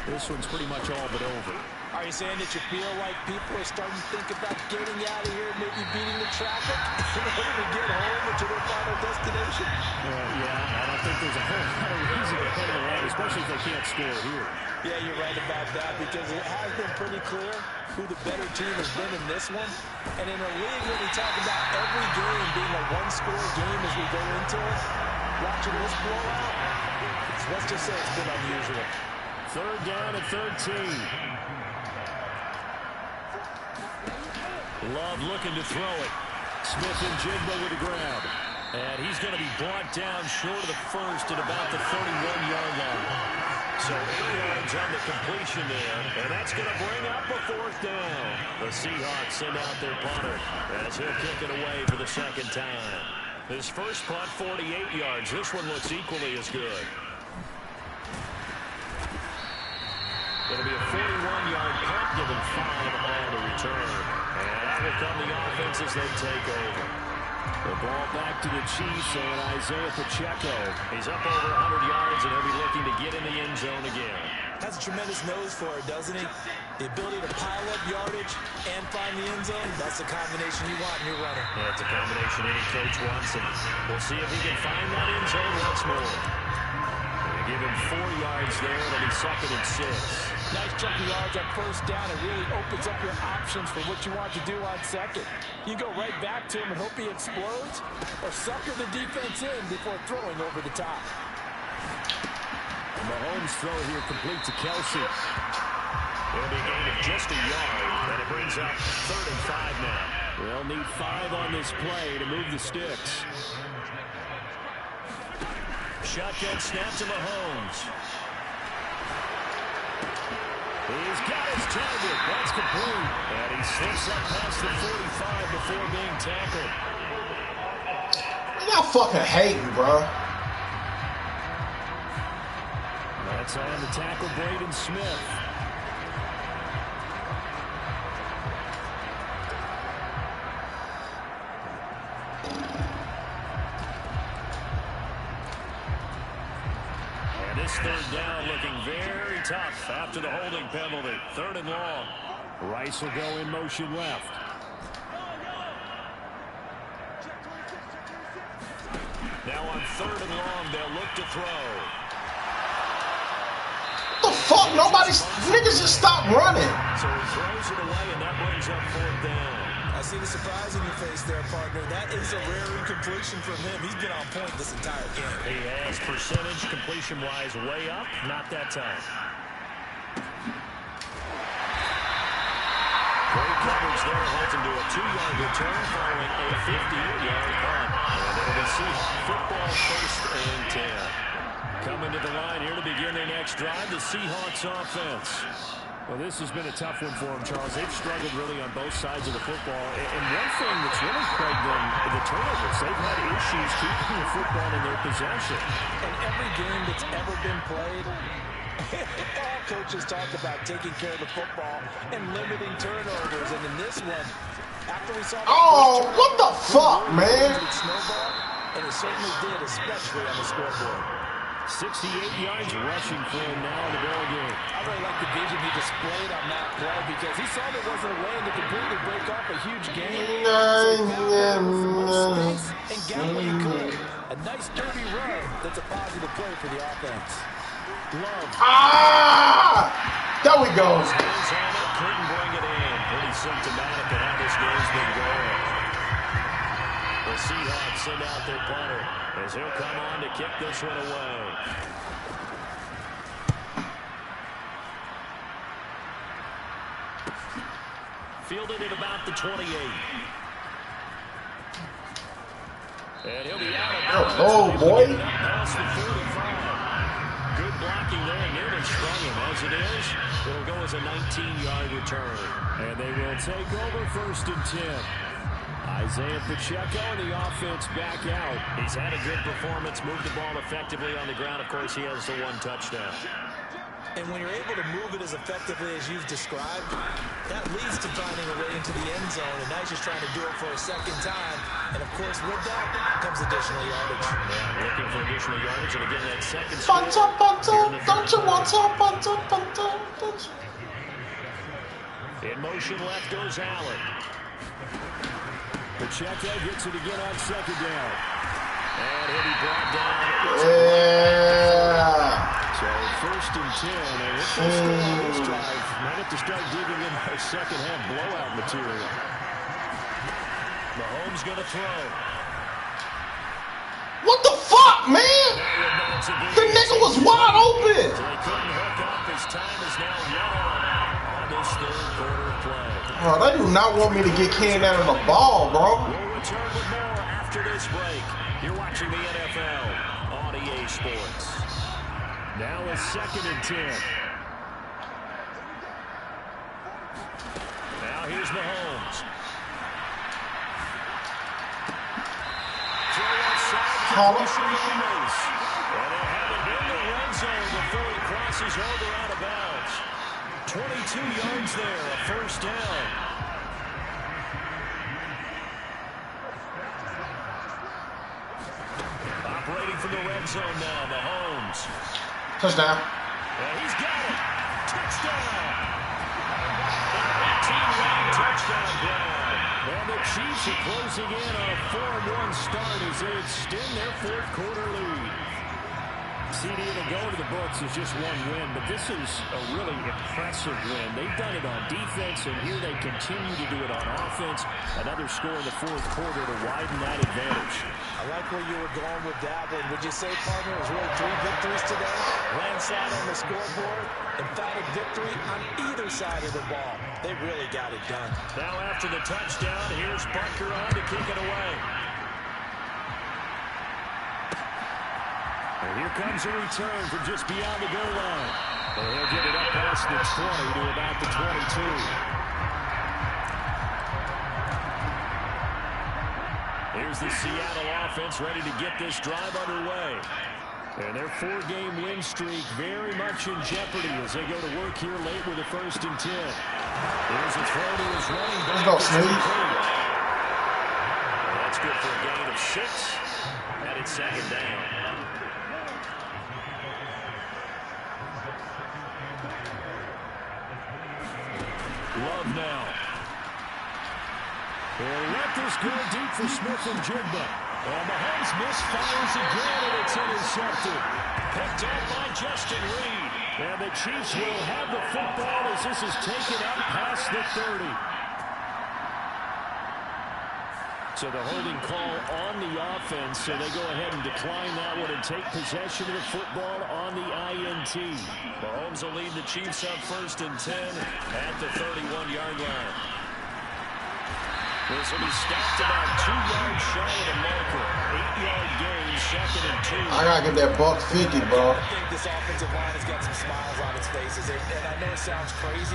this one's pretty much all but over. Are you saying that you feel like people are starting to think about getting out of here, maybe beating the traffic in order to get home or to their final destination? Yeah, I don't think there's a whole lot of reason to head around, especially if they can't score here. Yeah, you're right about that because it has been pretty clear who the better team has been in this one. And in a league when we talk about every game being a one-score game as we go into it, watching this blowout, let's just say it's been unusual. Third down at 13. Love looking to throw it. Smith and Jigba with the grab. And he's going to be brought down short of the first at about the 31-yard line. So 8 yards on the completion there, and that's going to bring up a fourth down. The Seahawks send out their punter as he'll kick it away for the second time. His first punt, 48 yards. This one looks equally as good. It'll be a 41-yard punt, given 5 on the return. And that will come the offense as they take over. The ball back to the Chiefs and Isaiah Pacheco. He's up over 100 yards, and he'll be looking to get in the end zone again. Has a tremendous nose for it, doesn't he? The ability to pile up yardage and find the end zone, that's the combination you want in your runner. Yeah, it's a combination any coach wants, and we'll see if he can find that end zone once more. They give him 4 yards there, it'll be second and 6. Nice chunk of yards on first down. It really opens up your options for what you want to do on second. You go right back to him and hope he explodes, or sucker the defense in before throwing over the top. Mahomes throw here complete to Kelsey. It'll be a gain of just a yard, and it brings up 3rd and 5 now. They'll need 5 on this play to move the sticks. Shotgun snap to Mahomes. He's got his target. That's complete. And he slips up past the 45 before being tackled. Y'all fucking hating, bro. That's on the tackle, Braden Smith. And this third down looking very tough after the holding penalty. 3rd and long. Rice will go in motion left. Now on 3rd and long, they'll look to throw. What the fuck? Nobody's niggas just stop running. So he throws it away, and that brings up 4th down. I see the surprise in your face there, partner. That is a rare incompletion from him. He's been on point this entire game. He has percentage completion-wise way up. Not that time. Great coverage there. Holds him to a 2-yard return following a 58-yard punt. And it'll be Seahawks football 1st and 10. Coming to the line here to begin their next drive, the Seahawks offense. Well, this has been a tough one for them, Charles. They've struggled really on both sides of the football. And one thing that's really plagued them, the turnovers. They've had issues keeping the football in their possession. And every game that's ever been played, all coaches talk about taking care of the football and limiting turnovers. And in this one, after we saw Oh, what the fuck, man? It snowballed, and it certainly did, especially on the scoreboard. 68 yards rushing for him now in the ball game. I really like the vision he displayed on that play because he saw there wasn't a way to completely break off a huge game. So and got what he could. A nice dirty run that's a positive play for the offense. Love. Ah! There we go. Couldn't bring it in. Pretty symptomatic of how this game's been going. The Seahawks send out their punter as he'll come on to kick this one away. Fielded at about the 28. And he'll be out of bounds. Oh, boy. Past the 45. Good blocking there. Nearly sprung him. As it is, it'll go as a 19-yard return. And they will take over 1st and 10. Isaiah Pacheco and the offense back out. He's had a good performance, moved the ball effectively on the ground. Of course, he has the 1 touchdown. And when you're able to move it as effectively as you've described, that leads to finding a way into the end zone. And now he's just trying to do it for a second time. And, of course, with that comes additional yardage. Yeah, looking for additional yardage. And again, that second Bunta, don't you want to? Bunta. In motion left goes Allen. Pacheco gets it again on 2nd down. And he'll be brought down. Yeah. So 1st and 10, and it initial score on this drive. Might have to start digging in our second half blowout material. Mahomes going to throw. What the fuck, man? The nigga was wide open. So they couldn't hook up. His time is now run on this third quarter play. Oh, they do not want me to get canned out of the ball, bro. We'll return with more after this break. You're watching the NFL on EA Sports. Now a 2nd and 10. Now here's Mahomes. Holla. And they'll have it in the red zone before he crosses over out of bounds. 22 yards there, a first down. Operating from the red zone now, Mahomes. Touchdown. And he's got it. Touchdown. 18-yard touchdown drive. And the Chiefs are closing in on a 4-1 start as they extend their fourth quarter lead. CD, it'll go to the books as just one win, but this is a really impressive win. They've done it on defense, and here they continue to do it on offense. Another score in the fourth quarter to widen that advantage. I like where you were going with that one. Would you say, partner, it was really 3 victories today? Landslide on the scoreboard, emphatic victory on either side of the ball. They really got it done. Now after the touchdown, here's Parker on to kick it away. And here comes a return from just beyond the goal line. And he'll get it up past the 20 to about the 22. Here's the Seattle offense ready to get this drive underway. And their 4-game win streak very much in jeopardy as they go to work here late with a 1st and 10. Here's a throw to his running back. Let's go, Sneak. That's good for a gain of 6. And it's 2nd down. Love now. They'll let this go deep for Smith and Jigba. And Mahomes misfires again, and it's intercepted. Picked up by Justin Reed. And the Chiefs will have the football as this is taken up past the 30. So the holding call on the offense, so they go ahead and decline that one and take possession of the football on the INT. Mahomes will lead the Chiefs up 1st and 10 at the 31-yard line. This will be stopped about 2 yards shy of the marker. 8-yard gain, 2nd and 2. I gotta get that $150, bro. I think this offensive line has got some smiles on its faces. And I know it sounds crazy,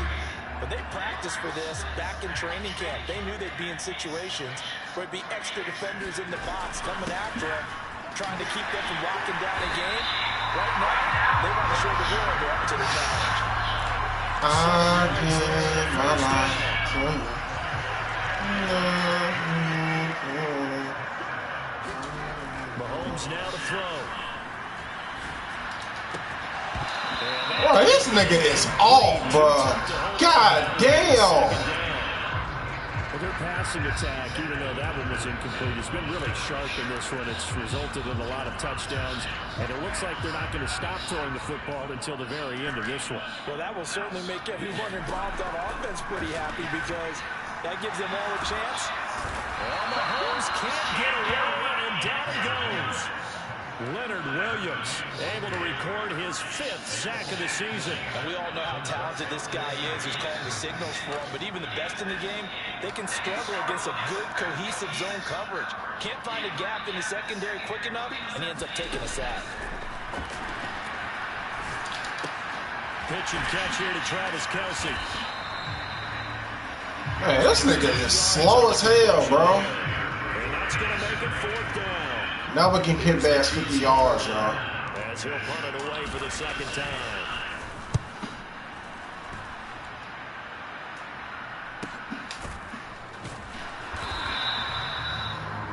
but they practiced for this back in training camp. They knew they'd be in situations where it'd be extra defenders in the box coming after them, trying to keep them from locking down a game. Right now, they want to show the world they're up to the challenge. I give my life to you. Mahomes now to throw. Bro, this nigga is off, bro. God damn. Well, their passing attack, even though that one was incomplete, has been really sharp in this one. It's resulted in a lot of touchdowns, and it looks like they're not going to stop throwing the football until the very end of this one. Well, that will certainly make everyone involved on offense pretty happy because that gives them all a chance. Well, Mahomes can't get away, and down he goes. Leonard Williams able to record his 5th sack of the season. And we all know how talented this guy is who's calling the signals for him, but even the best in the game, they can struggle against a good, cohesive zone coverage. Can't find a gap in the secondary quick enough, and he ends up taking a sack. Pitch and catch here to Travis Kelce. Man, this nigga is slow as hell, bro. And that's going to make it 4th down. Now we can pit bass 50 yards, y'all. As he'll punt it away for the 2nd time.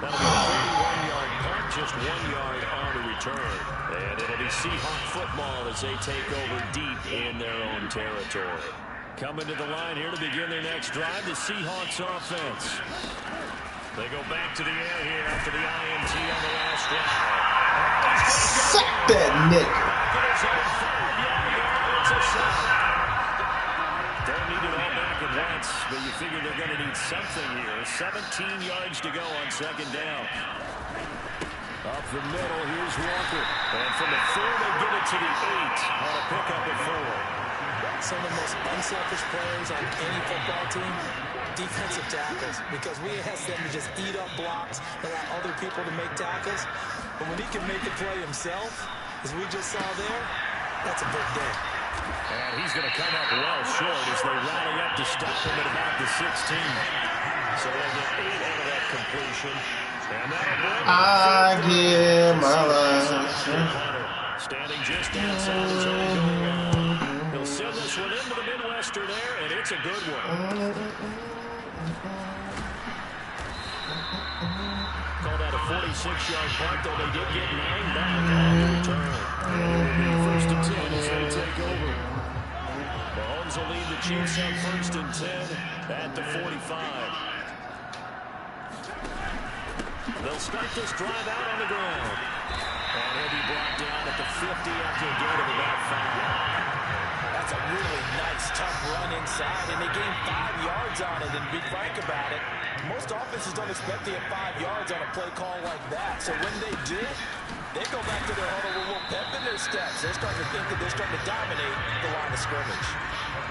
That'll be a 31-yard punt, just 1 yard on the return. And it'll be Seahawk football as they take over deep in their own territory. Coming to the line here to begin their next drive, the Seahawks offense. They go back to the air here after the INT on the last drive. Suck that nigga. It's a sack. figure they're going to need something here. 17 yards to go on second down. Up the middle, here's Walker. And from the 4, they get it to the 8 on a pickup at 4. Some of the most unselfish players on any football team, defensive tackles, because we ask them to just eat up blocks, allow other people to make tackles. But when he can make the play himself, as we just saw there, that's a big day. And he's going to come up well short as they rally up to stop him at about the 16. So they'll get 8 out of that completion. And I give my life. Standing just outside his own goal line. He'll send this one into the Midwestern there, and it's a good one. Call that a 46-yard punt, though they did get 9 back on the return. And it will be first and 10 as they take over. Mahomes will lead the Chiefs up first and 10 at the 45. They'll start this drive out on the ground. And he'll be brought down at the 50 after a gain of about 5. That's a really nice, tough run inside, and they gained 5 yards on it. And to be frank about it, most offenses don't expect to get 5 yards on a play call like that. So when they do, they go back to their huddle with a little pep in their steps. They're starting to think that they're starting to dominate the line of scrimmage.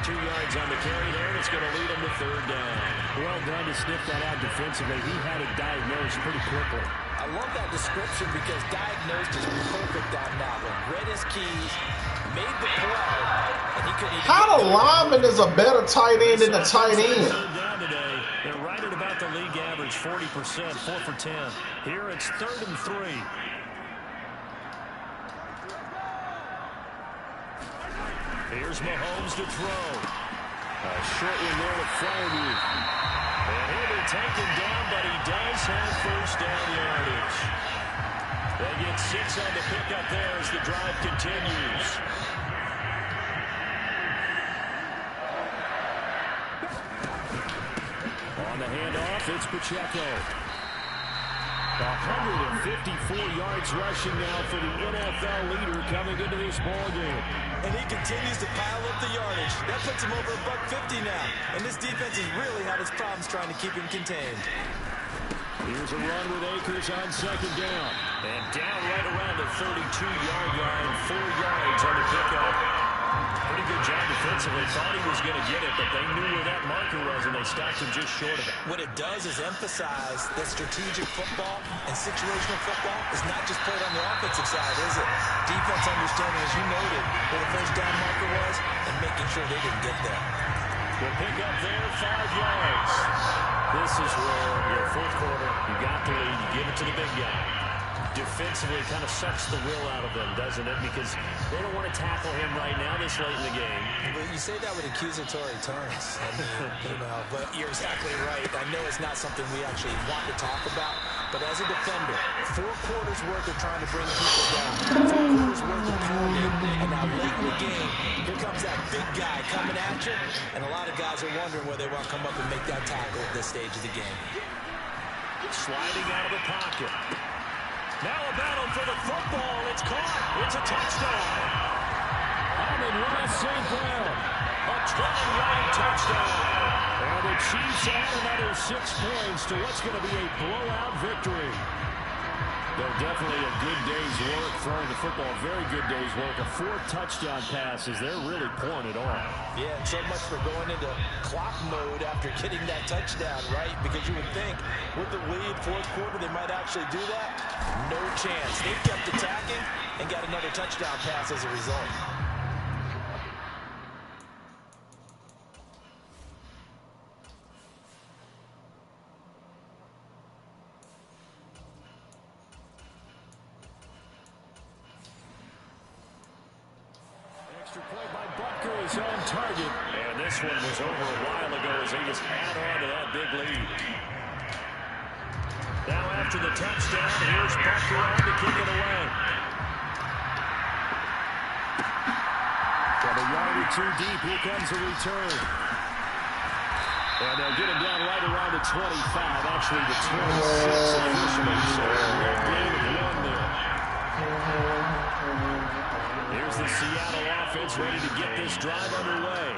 2 yards on the carry there, and it's going to lead them to third down. Well done to sniff that out defensively. He had it diagnosed pretty quickly. I love that description because diagnosed is perfect on that one. Read his keys, made the play, and he couldn't even... How the lineman is a better tight end than the tight end? Down today. They're right at about the league average, 40%, 4 for 10. Here it's 3rd and 3. Here's Mahomes to throw. A short one there to Fairview. And he'll be taken down, but he does have first down yardage. They get 6 on the pickup there as the drive continues. On the handoff, it's Pacheco. 154 yards rushing now for the NFL leader coming into this ballgame. And he continues to pile up the yardage. That puts him over $150 now. And this defense has really had its problems trying to keep him contained. Here's a run with Akers on second down. And down right around the 32-yard line, 4 yards on the pickup. Pretty good job defensively. Thought he was going to get it, but they knew where that marker was, and they stopped him just short of it. What it does is emphasize that strategic football and situational football is not just played on the offensive side, is it? Defense understanding, as you noted, where the first down marker was and making sure they didn't get there. The pickup there, 5 yards. This is where, your fourth quarter, you got the lead, you give it to the big guy. Defensively kind of sucks the will out of them, doesn't it? Because they don't want to tackle him right now this late in the game. Well, you say that with accusatory tones. I mean, but you're exactly right. I know it's not something we actually want to talk about, but as a defender, 4 quarters worth of trying to bring people down, 4 quarters worth of pounding, and now late in the game, here comes that big guy coming at you, and a lot of guys are wondering whether they want to come up and make that tackle at this stage of the game. Sliding out of the pocket. Now a battle for the football. It's caught. It's a touchdown. Amon-Ra St. Brown. A 20-yard touchdown. And the Chiefs add another 6 points to what's going to be a blowout victory. They're definitely a good day's work throwing the football. Very good day's work. 4 touchdown passes. They're really pouring it on. Yeah, and so much for going into clock mode after getting that touchdown, right? Because you would think with the lead, fourth quarter, they might actually do that. No chance. They kept attacking and got another touchdown pass as a result. Play by Butker is on target. And this one was over a while ago as they just add on to that big lead. Now after the touchdown, here's Butker on to kick it away. From a yard or 2 deep, here comes a return. And they'll get him down right around the 25, actually the 26 officially. So a gain of 1 there. Here's the Seattle offense ready to get this drive underway.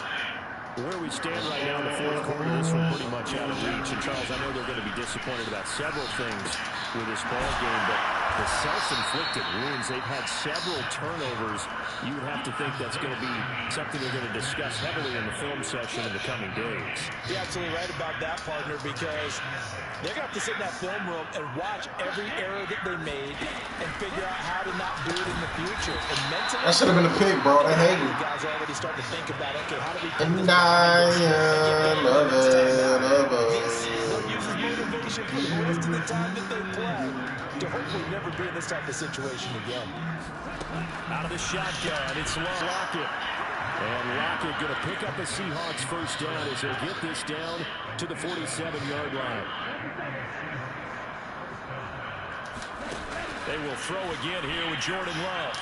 Where we stand right now in the fourth quarter, this one pretty much out of reach. And, Charles, I know they're going to be disappointed about several things with this ball game, but the self-inflicted wounds, they've had several turnovers. You would have to think that's going to be something they're going to discuss heavily in the film session in the coming days. You're absolutely right about that, partner, because they're going to have to sit in that film room and watch every error that they made and figure out how to not do it in the future. And mentally, that should have been a pick, bro. They hate me. Guys are already starting to think about, okay, how do we And I love it. They'll use his motivation for the rest of the time that they play to hopefully never be in this type of situation again. Out of the shotgun, it's Lockett. And Lockett going to pick up a Seahawks first down as they get this down to the 47-yard line. They will throw again here with Jordan Love.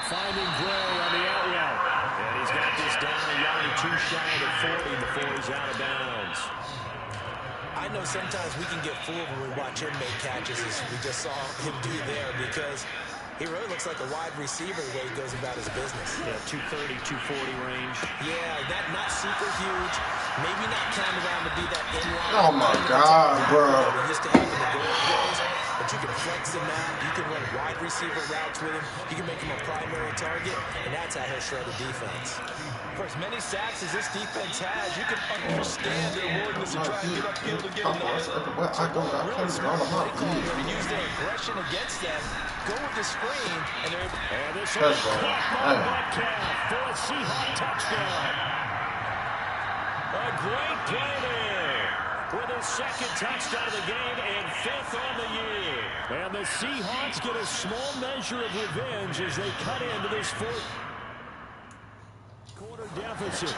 Finding Gray on the out route. And he's got this down a yard or two shy of 40 before he's out of bounds. I know sometimes we can get fooled when we watch him make catches, as we just saw him do there, because he really looks like a wide receiver the way he goes about his business. Yeah, 230, 240 range. Yeah, not super huge. Maybe not counted on to be that inline. Oh, my God, bro. Used to having the goal plays, but you can flex him out. You can run wide receiver routes with him. You can make him a primary target, and that's how he'll shred a defense. For as many sacks as this defense has, you can understand their willingness to try and get upfield and get another. To use their aggression against them, go with the screen, and they're able to for a Seahawk touchdown. A great play there with his second touchdown of the game and fifth on the year. And the Seahawks get a small measure of revenge as they cut into this fourth quarter deficit.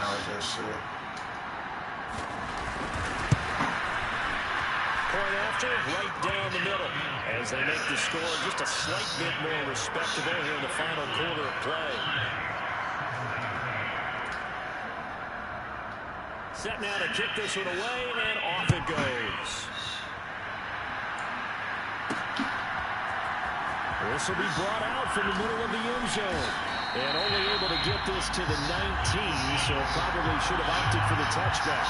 Point after, right down the middle. As they make the score just a slight bit more respectable here in the final quarter of play. Set now to kick this one away, and off it goes. This will be brought out from the middle of the end zone. And only able to get this to the 19, so probably should have opted for the touchback.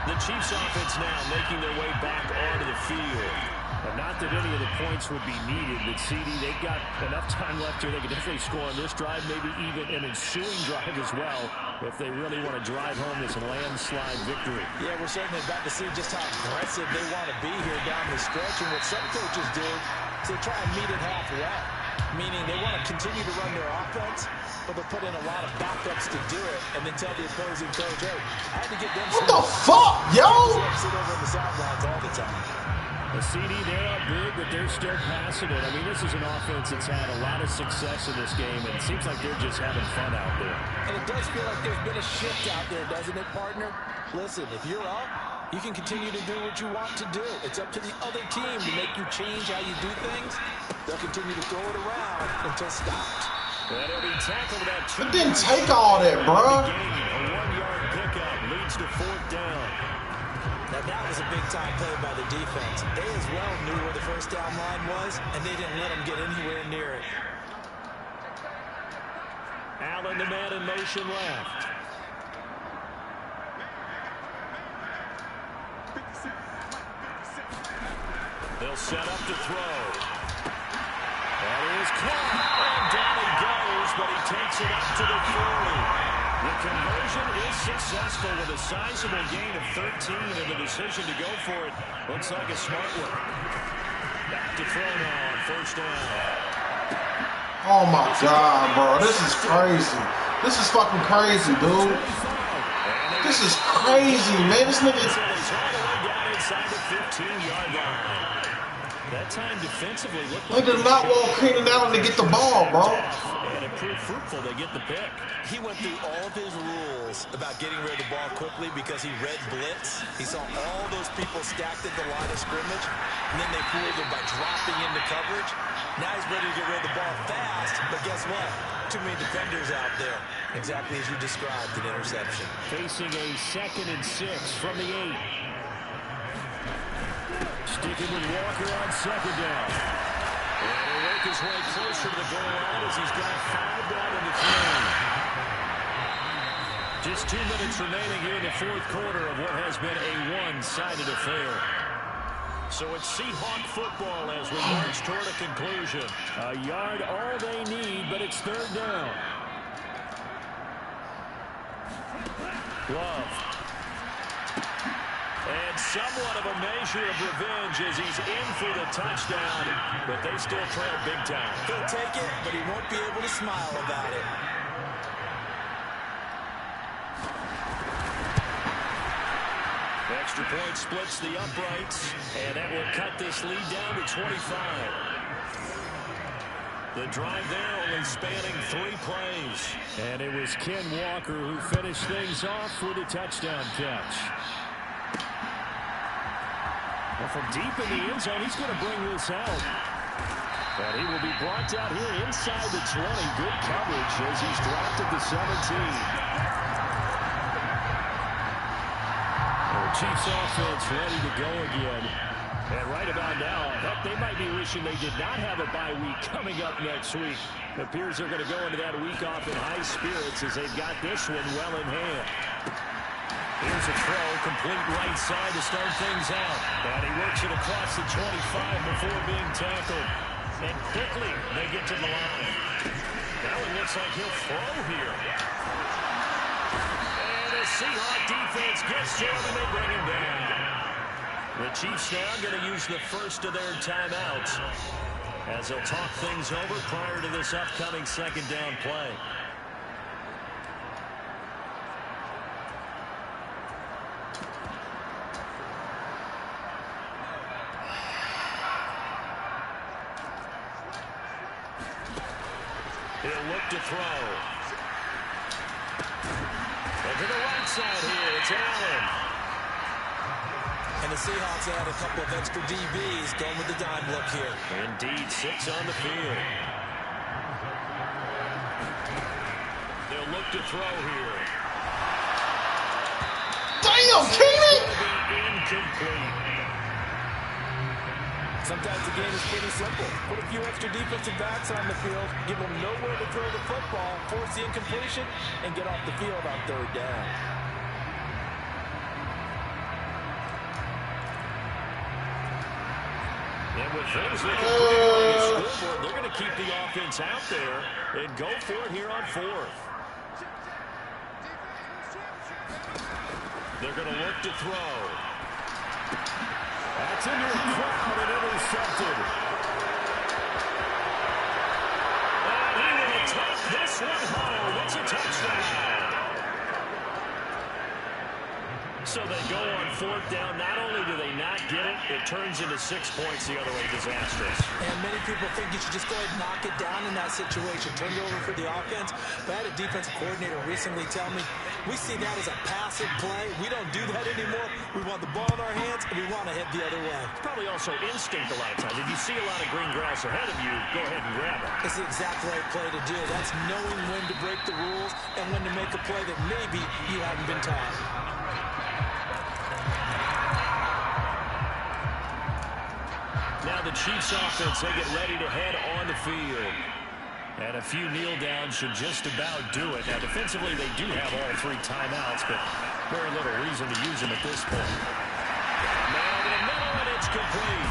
The Chiefs offense now making their way back onto the field. And not that any of the points would be needed, but CD, they've got enough time left here. They can definitely score on this drive, maybe even an ensuing drive as well, if they really want to drive home this landslide victory. Yeah, we're certainly about to see just how aggressive they want to be here down the stretch. And what some coaches do is they try and meet it halfway, meaning they want to continue to run their offense, but they'll put in a lot of backups to do it, and then tell the opposing coach, hey, I had to get them. What the fuck, yo? Sit over on the sidelines all the time. The CD, they're up big, but they're still passing it. I mean, this is an offense that's had a lot of success in this game, and it seems like they're just having fun out there. And it does feel like there's been a shift out there, doesn't it, partner? Listen, if you're up, you can continue to do what you want to do. It's up to the other team to make you change how you do things. They'll continue to throw it around until stopped. And it'll be tackled at 2. It didn't take all that, bro. A 1-yard pickup leads to fourth down. Now, that was a big-time play by the defense. They as well knew where the first down line was, and they didn't let them get anywhere near it. Allen, the man in motion left. They'll set up to throw. That is caught. And down he goes, but he takes it up to the 40. The conversion is successful with a sizable gain of 13, and the decision to go for it looks like a smart one. Back to throw now on first down. Oh my God, bro. This is crazy. This is fucking crazy, dude. This is crazy, man. This nigga is all the way down inside the 15-yard line. That time defensively looked they did not want Keenan Allen to get the ball, bro. And it proved fruitful. They get the pick. He went through all of his rules about getting rid of the ball quickly because he read blitz. He saw all those people stacked at the line of scrimmage, and then they fooled him by dropping into coverage. Now he's ready to get rid of the ball fast, but guess what? Too many defenders out there. Exactly as you described, an interception. Facing a 2nd and 6 from the 8. Sticking with Walker on second down. And he'll work his way closer to the goal line as he's got 5 down in the 3. Just 2 minutes remaining here in the fourth quarter of what has been a one-sided affair. So it's Seahawk football as we march toward a conclusion. A yard all they need, but it's third down. Love. And somewhat of a measure of revenge as he's in for the touchdown, but they still trail big time. He'll take it, but he won't be able to smile about it. Extra point splits the uprights, and that will cut this lead down to 25. The drive there only spanning 3 plays. And it was Ken Walker who finished things off with a touchdown catch. Well, from deep in the end zone, he's going to bring this out. And he will be brought down here inside the 20. Good coverage as he's dropped at the 17. Chiefs offense ready to go again. And right about now, heck, they might be wishing they did not have a bye week coming up next week. It appears they're going to go into that week off in high spirits as they've got this one well in hand. Here's a throw, complete right side to start things out. And he works it across the 25 before being tackled. And quickly, they get to the line. Now it looks like he'll throw here. Seahawk defense gets to him and they bring him down. The Chiefs now going to use the first of their timeouts as they'll talk things over prior to this upcoming second down play. He'll look to throw. To the right side here, it's Allen. And the Seahawks add a couple of extra DBs going with the dime look here. Indeed, 6 on the field. They'll look to throw here. Damn, Keenan! Incomplete. Sometimes the game is pretty simple. Put a few extra defensive backs on the field, give them nowhere to throw the football, force the incompletion, and get off the field on third down. And with things looking pretty good on the scoreboard, they're going to keep the offense out there and go for it here on fourth. They're going to look to throw. That's into the crowd and intercepted. And he will take this one home. It's a touchdown. So they go on fourth down. Not only do they not get it, it turns into 6 points the other way. Disastrous. And many people think you should just go ahead and knock it down in that situation. Turn it over for the offense. But I had a defensive coordinator recently tell me, we see that as a passive play. We don't do that anymore. We want the ball in our hands, and we want to head the other way. It's probably also instinct a lot of times. If you see a lot of green grass ahead of you, go ahead and grab it. It's the exact right play to do. That's knowing when to break the rules and when to make a play that maybe you haven't been taught. Now the Chiefs offense, they get ready to head on the field. And a few kneel downs should just about do it. Now defensively, they do have all 3 timeouts, but very little reason to use them at this point. Now to the middle, and it's complete.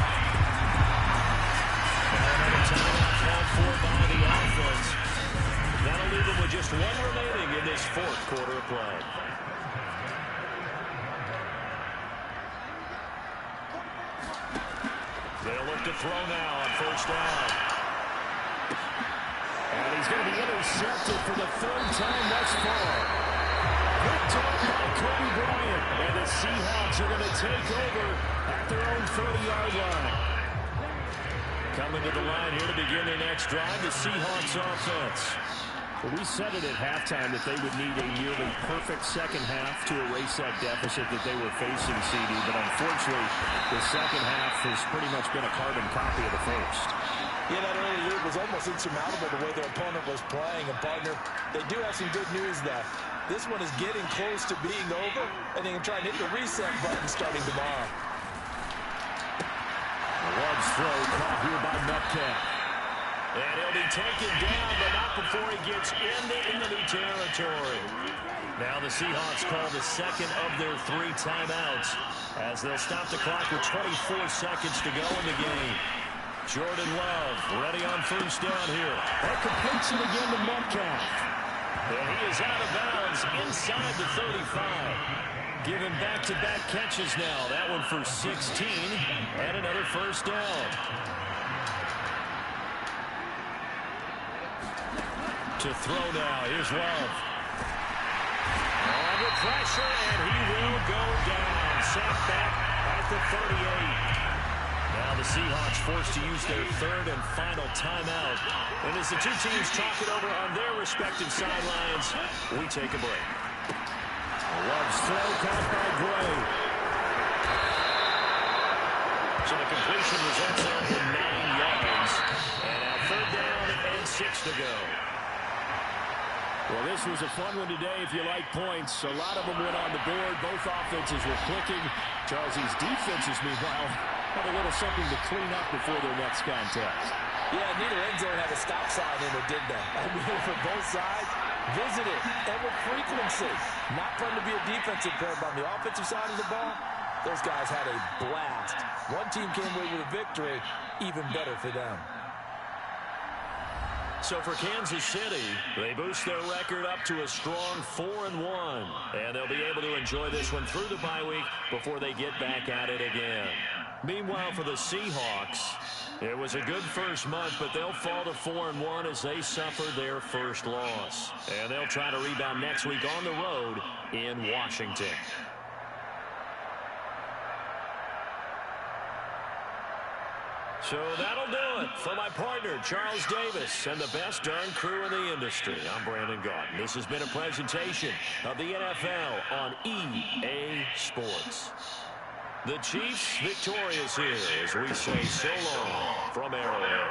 Another timeout called for by the offense. That'll leave them with just 1 remaining in this fourth quarter of play. They'll look to throw now on first down. And he's going to be intercepted for the 3rd time thus far. Picked up by Kobe Bryant. And the Seahawks are going to take over at their own 30-yard line. Coming to the line here to begin their next drive, the Seahawks offense. Well, we said it at halftime that they would need a nearly perfect second half to erase that deficit that they were facing, CD. But unfortunately, the second half has pretty much been a carbon copy of the first. Yeah, that early lead was almost insurmountable the way their opponent was playing. And, partner, they do have some good news, though. This one is getting close to being over, and they can try and hit the reset button starting tomorrow. Love's throw caught here by Metcalf. And he'll be taken down, but not before he gets into enemy territory. Now the Seahawks call the second of their 3 timeouts as they'll stop the clock with 24 seconds to go in the game. Jordan Love ready on first down here. That completes it again to Metcalf. And he is out of bounds inside the 35. Given back-to-back catches now. That one for 16 and another first down. To throw now. Here's Love. Under pressure, and he will go down. Sacked back at the 38. Now the Seahawks forced to use their third and final timeout. And as the two teams talk it over on their respective sidelines, we take a break. Love's throw caught by Gray. So the completion results there in 9 yards. And now third down and 6 to go. Well, this was a fun one today if you like points. A lot of them went on the board. Both offenses were clicking. Charles's defenses, meanwhile, had a little something to clean up before their next contest. Yeah, neither end zone had a stop sign in it, did they? I mean, for both sides, visit it, and with frequency. Not fun to be a defensive player, but on the offensive side of the ball, those guys had a blast. One team came away with a victory, even better for them. So for Kansas City, they boost their record up to a strong 4-1. And they'll be able to enjoy this one through the bye week before they get back at it again. Meanwhile, for the Seahawks, it was a good first month, but they'll fall to 4-1 as they suffer their first loss. And they'll try to rebound next week on the road in Washington. So that'll do it for my partner, Charles Davis, and the best darn crew in the industry. I'm Brandon Gaughton. This has been a presentation of the NFL on EA Sports. The Chiefs victorious here as we say so long from Arrowhead.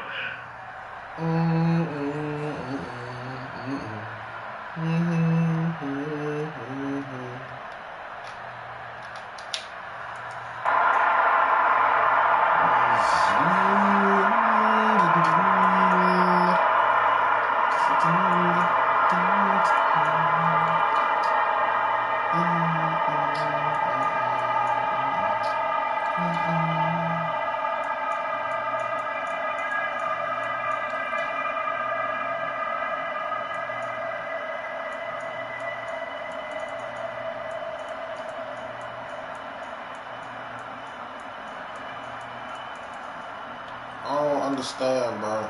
I don't understand, bro.